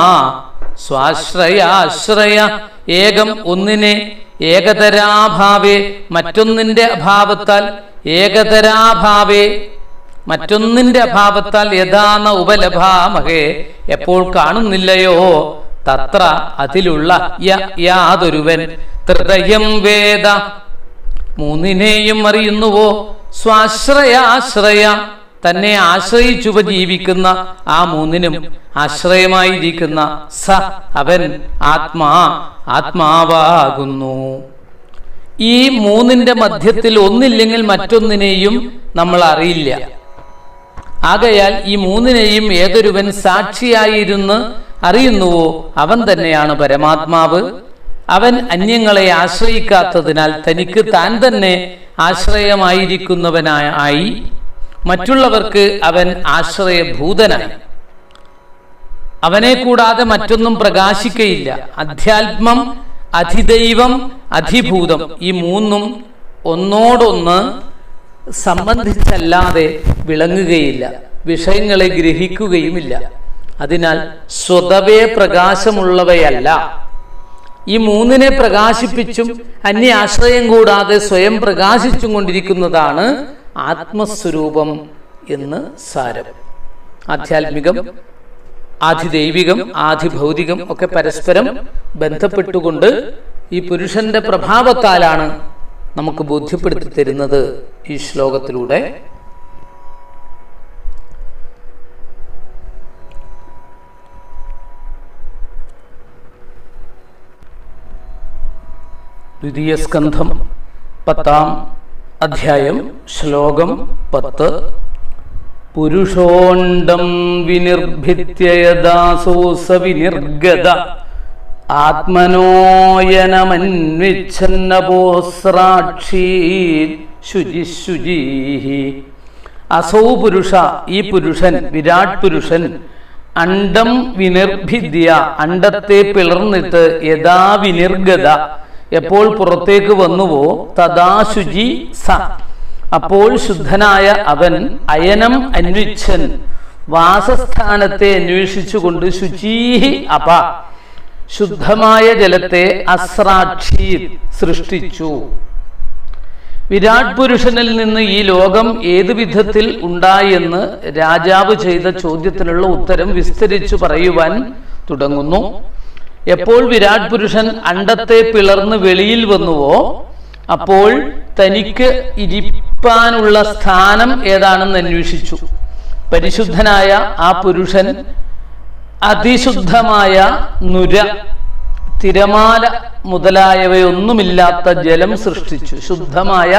സ്വാശ്രയാശ്രയ. ഏകം ഒന്നിനെ, ഏകതരാഭാവേ മറ്റൊന്നിന്റെ അഭാവത്താൽ, ഏകതരാഭാവേ മറ്റൊന്നിന്റെ അഭാവത്താൽ, യഥാന ഉപലഭാമഹേ എപ്പോൾ കാണുന്നില്ലയോ, തത്ര അതിലുള്ള യാതൊരുവൻ, ത്രിതയം വേദ മൂന്നിനെയും അറിയുന്നുവോ, സ്വാശ്രയാശ്രയ തന്നെ ആശ്രയിച്ചുപജീവിക്കുന്ന ആ മൂന്നിനും ആശ്രയമായിരിക്കുന്ന സ അവൻ ആത്മാവാകുന്നു. ഈ മൂന്നിന്റെ മധ്യത്തിൽ ഒന്നില്ലെങ്കിൽ മറ്റൊന്നിനെയും നമ്മൾ അറിയില്ല. ആകയാൽ ഈ മൂന്നിനെയും ഏതൊരുവൻ സാക്ഷിയായിരുന്ന് അറിയുന്നുവോ അവൻ തന്നെയാണ് പരമാത്മാവ്. അവൻ അന്യങ്ങളെ ആശ്രയിക്കാത്തതിനാൽ തനിക്ക് താൻ തന്നെ ആശ്രയമായിരിക്കുന്നവനായി, മറ്റുള്ളവർക്ക് അവൻ ആശ്രയഭൂതനായി. അവനെ കൂടാതെ മറ്റൊന്നും പ്രകാശിക്കയില്ല. അധ്യാത്മം, അധിദൈവം, അധിഭൂതം ഈ മൂന്നും ഒന്നോടൊന്ന് സംബന്ധിച്ചല്ലാതെ വിളങ്ങുകയില്ല, വിഷയങ്ങളെ ഗ്രഹിക്കുകയുമില്ല. അതിനാൽ സ്വതവേ പ്രകാശമുള്ളവയല്ല. ഈ മൂന്നിനെ പ്രകാശിപ്പിച്ചും അന്യ ആശ്രയം കൂടാതെ സ്വയം പ്രകാശിച്ചും കൊണ്ടിരിക്കുന്നതാണ് ആത്മസ്വരൂപം എന്ന് സാരം. ആധ്യാത്മികം, ആധിദൈവികം, ആധിഭൗതികം ഒക്കെ പരസ്പരം ബന്ധപ്പെട്ടുകൊണ്ട് ഈ പുരുഷന്റെ പ്രഭാവത്താലാണ് നമുക്ക് ബോധ്യപ്പെടുത്തി തരുന്നത് ഈ ശ്ലോകത്തിലൂടെ. ദ്വിതീയ സ്കന്ധം 10-ാം അധ്യായം ശ്ലോകം 10. പുരുഷോണ്ടം വിനിർഭിത്യ യദാസോസ വിനിർഗത ആത്മനോയനമന്വിച്ഛന്നപോസ്രാക്ഷീ ശുചിശുചീഹി. അസൗ പുരുഷ, ഈ പുരുഷൻ, വിരാട് പുരുഷൻ, അണ്ഡം വിനിർഭിദ്യ, അണ്ഡത്തെ പിളർന്നിട്ട്, യഥാ വിനിർഗത, എപ്പോൾ പുറത്തേക്ക് വന്നുവോ, തഥാ ശുചി സ, അപ്പോൾ ശുദ്ധനായ അവൻ, അയനം അന്വിച്ഛൻ, വാസസ്ഥാനത്തെ അന്വേഷിച്ചുകൊണ്ട്, ശുചീഹി അപ, ശുദ്ധമായ ജലത്തെ, അസ്രാക്ഷി സൃഷ്ടിച്ചു. വിരാട് പുരുഷനിൽ നിന്ന് ഈ ലോകം ഏതു വിധത്തിൽ ഉണ്ടായെന്ന് രാജാവ് ചെയ്ത ചോദ്യത്തിനുള്ള ഉത്തരം വിസ്തരിച്ചു പറയുവാൻ തുടങ്ങുന്നു. എപ്പോൾ വിരാട് പുരുഷൻ അണ്ഡത്തെ പിളർന്ന് വെളിയിൽ വന്നുവോ, അപ്പോൾ തനിക്ക് ഇരിപ്പാനുള്ള സ്ഥാനം ഏതാണെന്ന് അന്വേഷിച്ചു. പരിശുദ്ധനായ ആ പുരുഷൻ അതിശുദ്ധമായ നുര, തിരമാല മുതലായവയൊന്നുമില്ലാത്ത ജലം സൃഷ്ടിച്ചു. ശുദ്ധമായ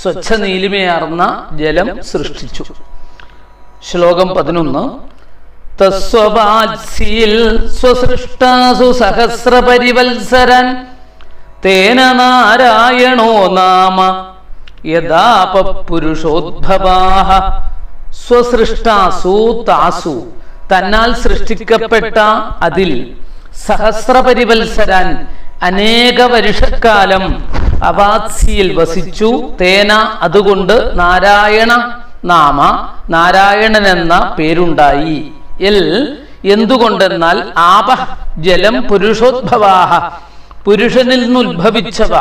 സ്വച്ഛ നീലിമയാർന്ന ജലം സൃഷ്ടിച്ചു. ശ്ലോകം 11. തസ്വവാത്സ്യൽ സ്വസൃഷ്ടാസു സഹസ്രപരിവത്സരൻ തേന നാരായണോ നാമ യഥാപ പുരുഷോദ്ഭവാഃ. സ്വസൃഷ്ടാസു താസു, തന്നാൽ സൃഷ്ടിക്കപ്പെട്ട അതിൽ, സഹസ്രപരിവത്സരാൻ, അനേക വർഷക്കാലം, അവാത്സ്യയിൽ വസിച്ചു, തേന അതുകൊണ്ട്, നാരായണ നാമ, നാരായണൻ എന്ന പേരുണ്ടായി. എന്തുകൊണ്ടെന്നാൽ, ആപ ജലം, പുരുഷോദ്ഭവാഹ പുരുഷനിൽ നിന്ന് ഉത്ഭവിച്ചവ,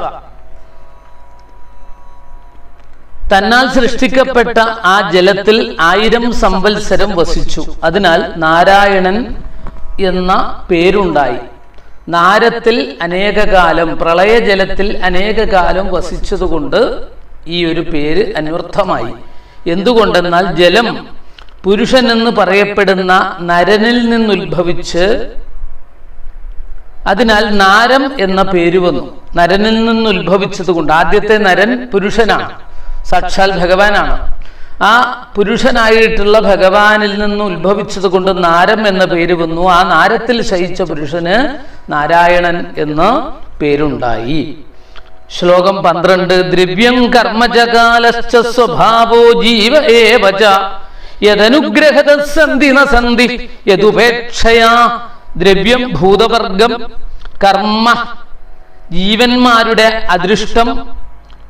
തന്നാൽ സൃഷ്ടിക്കപ്പെട്ട ആ ജലത്തിൽ 1000 സംവത്സരം വസിച്ചു. അതിനാൽ നാരായണൻ എന്ന പേരുണ്ടായി. നാരത്തിൽ അനേകകാലം, പ്രളയജലത്തിൽ അനേകകാലം വസിച്ചതുകൊണ്ട് ഈ ഒരു പേര് അന്വർത്ഥമായി. എന്തുകൊണ്ടെന്നാൽ, ജലം പുരുഷൻ എന്ന് പറയപ്പെടുന്ന നരനിൽ നിന്നുത്ഭവിച്ച്, അതിനാൽ നാരം എന്ന പേര് വന്നു. നരനിൽ നിന്നുത്ഭവിച്ചത് കൊണ്ട്, ആദ്യത്തെ നരൻ പുരുഷനാണ്, സാക്ഷാൽ ഭഗവാനാണ്. ആ പുരുഷനായിട്ടുള്ള ഭഗവാനിൽ നിന്ന് ഉത്ഭവിച്ചത് കൊണ്ട് നാരം എന്ന പേര് വന്നു. ആ നാരത്തിൽ ശയിച്ച പുരുഷന് നാരായണൻ എന്ന പേരുണ്ടായി. ശ്ലോകം 12. ദ്രവ്യം കർമ്മജകാലശ്ച സ്വഭാവോ ജീവ ഏവച യദനുഗ്രഹത സന്ധി ന സന്ധി യദുപേക്ഷയാ. ദ്രവ്യം ഭൂതവർഗം, കർമ്മ ജീവന്മാരുടെ അദൃഷ്ടം,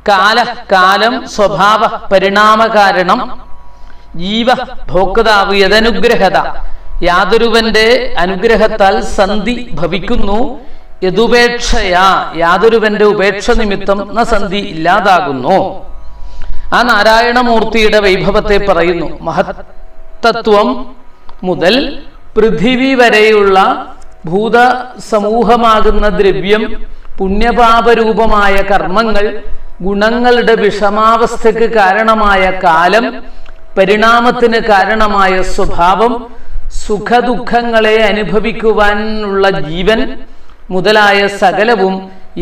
കാല കാലം, സ്വഭാവ പരിണാമകാരണം, ജീവ ഭോക്താവ്, യദനുഗ്രഹത യാതൊരുവന്റെ അനുഗ്രഹത്താൽ, സന്ധി ഭവിക്കുന്നു, യദുപേക്ഷയാ യാതൊരുവന്റെ ഉപേക്ഷ നിമിത്തം, ന സന്ധി ഇല്ലാതാകുന്നു. ആ നാരായണമൂർത്തിയുടെ വൈഭവത്തെ പറയുന്നു. മഹത്തത്വം മുതൽ പൃഥിവി വരെയുള്ള ഭൂത സമൂഹമാകുന്ന ദ്രവ്യം, പുണ്യപാപരൂപമായ കർമ്മങ്ങൾ, ഗുണങ്ങളുടെ വിഷമാവസ്ഥയ്ക്ക് കാരണമായ കാലം, പരിണാമത്തിന് കാരണമായ സ്വഭാവം, സുഖദുഃഖങ്ങളെ അനുഭവിക്കുവാനുള്ള ജീവൻ മുതലായ സകലവും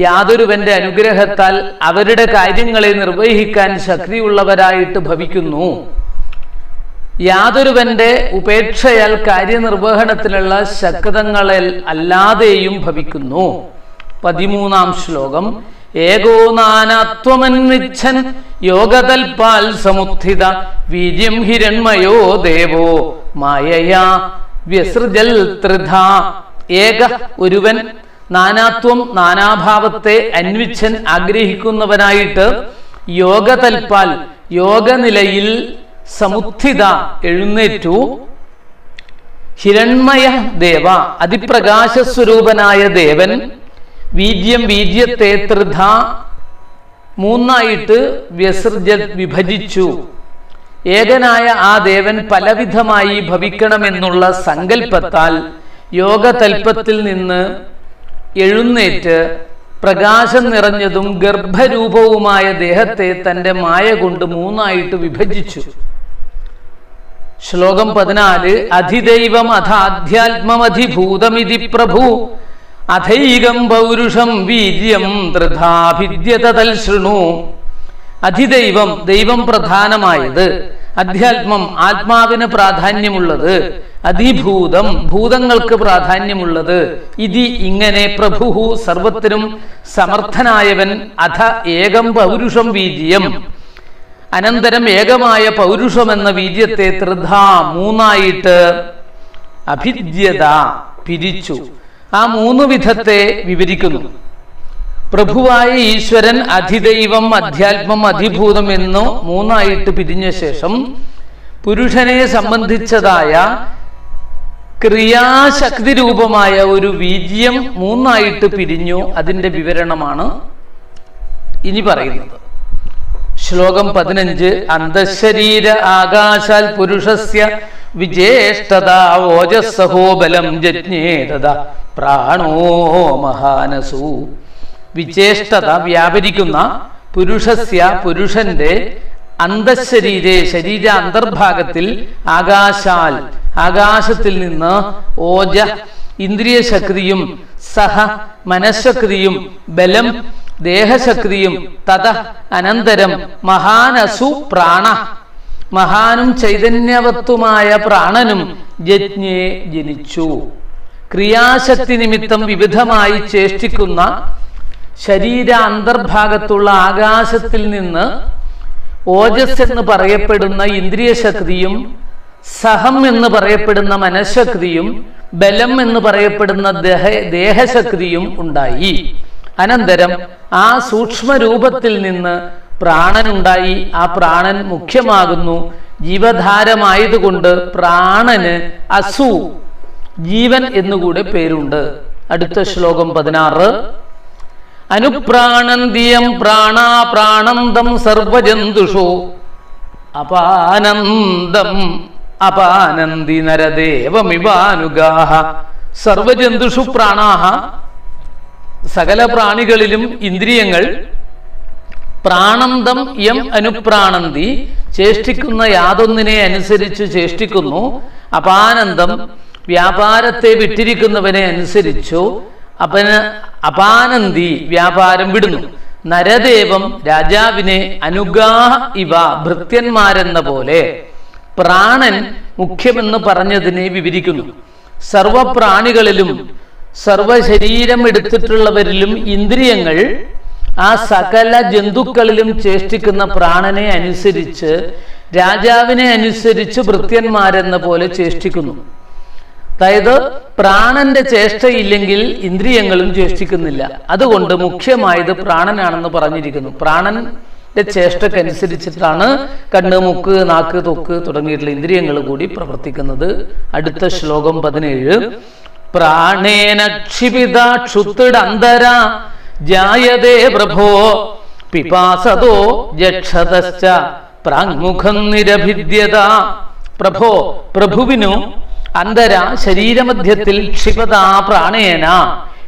യാതൊരുവന്റെ അനുഗ്രഹത്താൽ അവരുടെ കാര്യങ്ങളെ നിർവഹിക്കാൻ ശക്തിയുള്ളവരായിട്ട് ഭവിക്കുന്നു. യാതൊരുവന്റെ ഉപേക്ഷയാൽ കാര്യനിർവഹണത്തിലുള്ള ശക്തങ്ങളെ അല്ലാതെയും ഭവിക്കുന്നു. 13-ാം ശ്ലോകം. ഏകോ നാനാത്വമന്വിച്ഛൻ യോഗതൽപാൽ സമുത്ഥിത വീര്യം ഹിരൺമയോ ദേവോ മായയാ വ്യസൃജൽ ത്രിധ. ഏക ഒരുവൻ, നാനാത്വം നാനാഭാവത്തെ അന്വിച്ഛൻ ആഗ്രഹിക്കുന്നവനായിട്ട്, യോഗതൽപാൽ യോഗനിലയിൽ, സമുത്ഥിത എഴുന്നേറ്റു, ഹിരൺമയ ദേവ അതിപ്രകാശസ്വരൂപനായ ദേവൻ, വീര്യം വീര്യത്തെ ത്രിധ മൂന്നായിട്ട് വ്യസൃജ വിഭജിച്ചു, ഏകനായ ആ ദേവൻ പലവിധമായി ഭവിക്കണമെന്നുള്ള സങ്കല്പത്താൽ യോഗതൽപ്പത്തിൽ നിന്ന് എഴുന്നേറ്റ് പ്രകാശം നിറഞ്ഞതും ഗർഭരൂപവുമായ ദേഹത്തെ തൻ്റെ മായ കൊണ്ട് മൂന്നായിട്ട് വിഭജിച്ചു. ശ്ലോകം 14. അധിദൈവം അധാധ്യാത്മമധിഭൂതമിതി പ്രഭു അധൈകം പൗരുഷം വീര്യം ത്രിധാഭിദ്യത തൽശൃണു. അധിദൈവം, ദൈവം പ്രധാനമായത്, അധ്യാത്മം, ആത്മാവിന് പ്രാധാന്യമുള്ളത്, അധിഭൂതം, ഭൂതങ്ങൾക്ക് പ്രാധാന്യമുള്ളത്, ഇതി ഇങ്ങനെ, പ്രഭു സർവത്തിനും സമർത്ഥനായവൻ, അധ ഏകം പൗരുഷം വീര്യം, അനന്തരം ഏകമായ പൗരുഷമെന്ന വീര്യത്തെ ത്രിധാ മൂന്നായിട്ട് അഭിദ്യത പിരിച്ചു. ആ മൂന്ന് വിധത്തെ വിവരിക്കുന്നു. പ്രഭുവായ ഈശ്വരൻ അധിദൈവം, അധ്യാത്മം, അധിഭൂതം എന്നു മൂന്നായിട്ട് പിരിഞ്ഞ ശേഷം പുരുഷനെ സംബന്ധിച്ചതായ ക്രിയാശക്തി രൂപമായ ഒരു വീര്യം മൂന്നായിട്ട് പിരിഞ്ഞു. അതിൻ്റെ വിവരണമാണ് ഇനി പറയുന്നത്. ശ്ലോകം 15. അന്തഃശരീര ആകാശാൽ പുരുഷസ്യ വിജേഷ്ടത ഓജസ്സഹോ ബലം ജജ്ഞേതത പ്രാണോ മഹാനസു. വിചേഷ്ടത, വ്യാപരിക്കുന്ന, പുരുഷസ്യ, പുരുഷന്റെ, അന്തഃശരീരെ, ശരീര അന്തർഭാഗത്തിൽ, ആകാശാൽ, ആകാശത്തിൽ നിന്ന്, ഓജ, ഇന്ദ്രിയ ശക്തിയും, സഹ, മനഃശക്തിയും, ബലം, ദേഹശക്തിയും, തത, അനന്തരം, മഹാനസു പ്രാണ, മഹാനും ചൈതന്യവത്തുമായ പ്രാണനും യജ്ഞേ ജനിച്ചു. ക്രിയാശക്തി നിമിത്തം വിവിധമായി ചേഷ്ടിക്കുന്ന ശരീര അന്തർഭാഗത്തുള്ള ആകാശത്തിൽ നിന്ന് ഓജസ് എന്ന് പറയപ്പെടുന്ന ഇന്ദ്രിയ ശക്തിയും, സഹം എന്ന് പറയപ്പെടുന്ന മനഃശക്തിയും, ബലം എന്ന് പറയപ്പെടുന്ന ദേഹശക്തിയും ഉണ്ടായി. അനന്തരം ആ സൂക്ഷ്മരൂപത്തിൽ നിന്ന് പ്രാണനുണ്ടായി. ആ പ്രാണൻ മുഖ്യമാകുന്നു. ജീവധാരമായതുകൊണ്ട് പ്രാണന് അസു, ജീവൻ എന്നുകൂടെ പേരുണ്ട്. അടുത്ത ശ്ലോകം 16. അനുപ്രാണന്തിയം പ്രാണാ പ്രാണന്തം സർവജന്തുഷോ അപാനന്ദം അപാനന്തി നരദേവമിവാനുഗാഹ. സർവജന്തുഷു പ്രാണാഹ, സകല പ്രാണികളിലും ഇന്ദ്രിയങ്ങൾ, പ്രാണന്തം യം അനുപ്രാണന്തി, ചേഷ്ടിക്കുന്ന യാതൊന്നിനെ അനുസരിച്ച് ചേഷ്ടിക്കുന്നു, അപാനന്ദം, വ്യാപാരത്തെ വിട്ടിരിക്കുന്നവനെ അനുസരിച്ചു, അപാനന്തി, വ്യാപാരം വിടുന്നു, നരദേവം, രാജാവിനെ, അനുഗാഹ ഇവ, ഭൃത്യന്മാരെന്ന പോലെ. പ്രാണൻ മുഖ്യമെന്ന് പറഞ്ഞതിനെ വിവരിക്കുന്നു. സർവപ്രാണികളിലും സർവശരീരം എടുത്തിട്ടുള്ളവരിലും ഇന്ദ്രിയങ്ങൾ ആ സകല ജന്തുക്കളിലും ചേഷ്ടിക്കുന്ന പ്രാണനെ അനുസരിച്ച്, രാജാവിനെ അനുസരിച്ച് ഭൃത്യന്മാരെന്ന പോലെ ചേഷ്ടിക്കുന്നു. അതായത് പ്രാണന്റെ ചേഷ്ടയില്ലെങ്കിൽ ഇന്ദ്രിയങ്ങളും ചേഷ്ടിക്കുന്നില്ല. അതുകൊണ്ട് മുഖ്യമായത് പ്രാണനാണെന്ന് പറഞ്ഞിരിക്കുന്നു. പ്രാണന്റെ ചേഷ്ടക്കനുസരിച്ചിട്ടാണ് കണ്ണ്, മൂക്ക്, നാക്ക്, തൊക്ക് തുടങ്ങിയിട്ടുള്ള ഇന്ദ്രിയങ്ങൾ കൂടി പ്രവർത്തിക്കുന്നത്. അടുത്ത ശ്ലോകം 17. പ്രാണേന ക്ഷിപിത ക്ഷുത്തിടന്തര ജായതേ പ്രഭോ പിപാസതോ ജക്ഷതശ്ച പ്രാങ്മുഖം നിരഭിദ്യത. പ്രഭോ, പ്രഭുവിനു അന്തര, ശരീരമധ്യത്തിൽ, ക്ഷിപത, പ്രാണേന,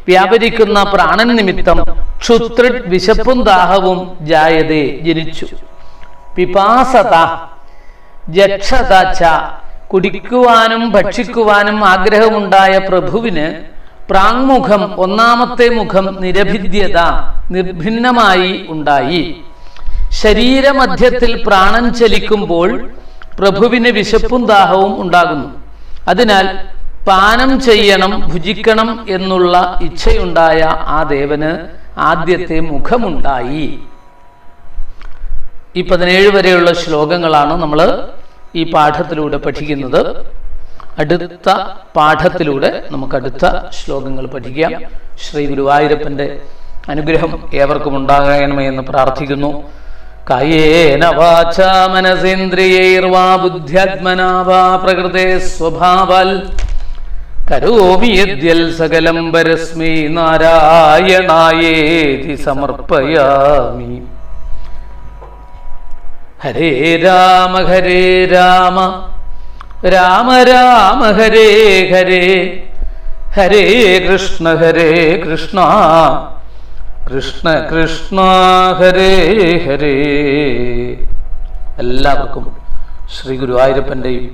വ്യാപരിക്കുന്ന പ്രാണൻ നിമിത്തം, ക്ഷുത്രിട്, വിശപ്പും ദാഹവും, ജായതേ, ജനിച്ചു. പിപാസത, ജക്ഷത ച, കുടിക്കുവാനും ഭക്ഷിക്കുവാനും ആഗ്രഹമുണ്ടായ പ്രഭുവിന് പ്രാങ്മുഖം, ഒന്നാമത്തെ മുഖം, നിരഭിദ്യത, നിർഭിന്നമായി ഉണ്ടായി. ശരീരമധ്യത്തിൽ പ്രാണൻ ചലിക്കുമ്പോൾ പ്രഭുവിന് വിശപ്പും ദാഹവും ഉണ്ടാകുന്നു. അതിനാൽ പാനം ചെയ്യണം, ഭുജിക്കണം എന്നുള്ള ഇച്ഛയുണ്ടായ ആ ദേവന് ആദ്യത്തെ മുഖമുണ്ടായി. ഈ 17 വരെയുള്ള ശ്ലോകങ്ങളാണ് നമ്മൾ ഈ പാഠത്തിലൂടെ പഠിക്കുന്നത്. അടുത്ത പാഠത്തിലൂടെ നമുക്ക് അടുത്ത ശ്ലോകങ്ങൾ പഠിക്കാം. ശ്രീ ഗുരുവായൂരപ്പന്റെ അനുഗ്രഹം ഏവർക്കും ഉണ്ടാകണമേ എന്ന് പ്രാർത്ഥിക്കുന്നു. കായേന വാചാ മനസേന്ദ്രിയൈർവാ ബുദ്ധ്യാത്മനാ വാ പ്രകൃതേ സ്വഭാവാൽ കരോമി യദ്യൽ സകലം പരസ്മൈ നാരായണായേതി സമർപ്പയാമി. ഹരേ രാമ രാമ രാമ ഹരേ ഹരേ, ഹരേ കൃഷ്ണ കൃഷ്ണ കൃഷ്ണ ഹരേ ഹരേ. എല്ലാവർക്കും ശ്രീ ഗുരുവായൂരപ്പൻ്റെയും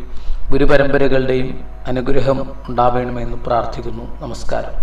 ഗുരുപരമ്പരകളുടെയും അനുഗ്രഹം ഉണ്ടാവണമെന്ന് പ്രാർത്ഥിക്കുന്നു. നമസ്കാരം.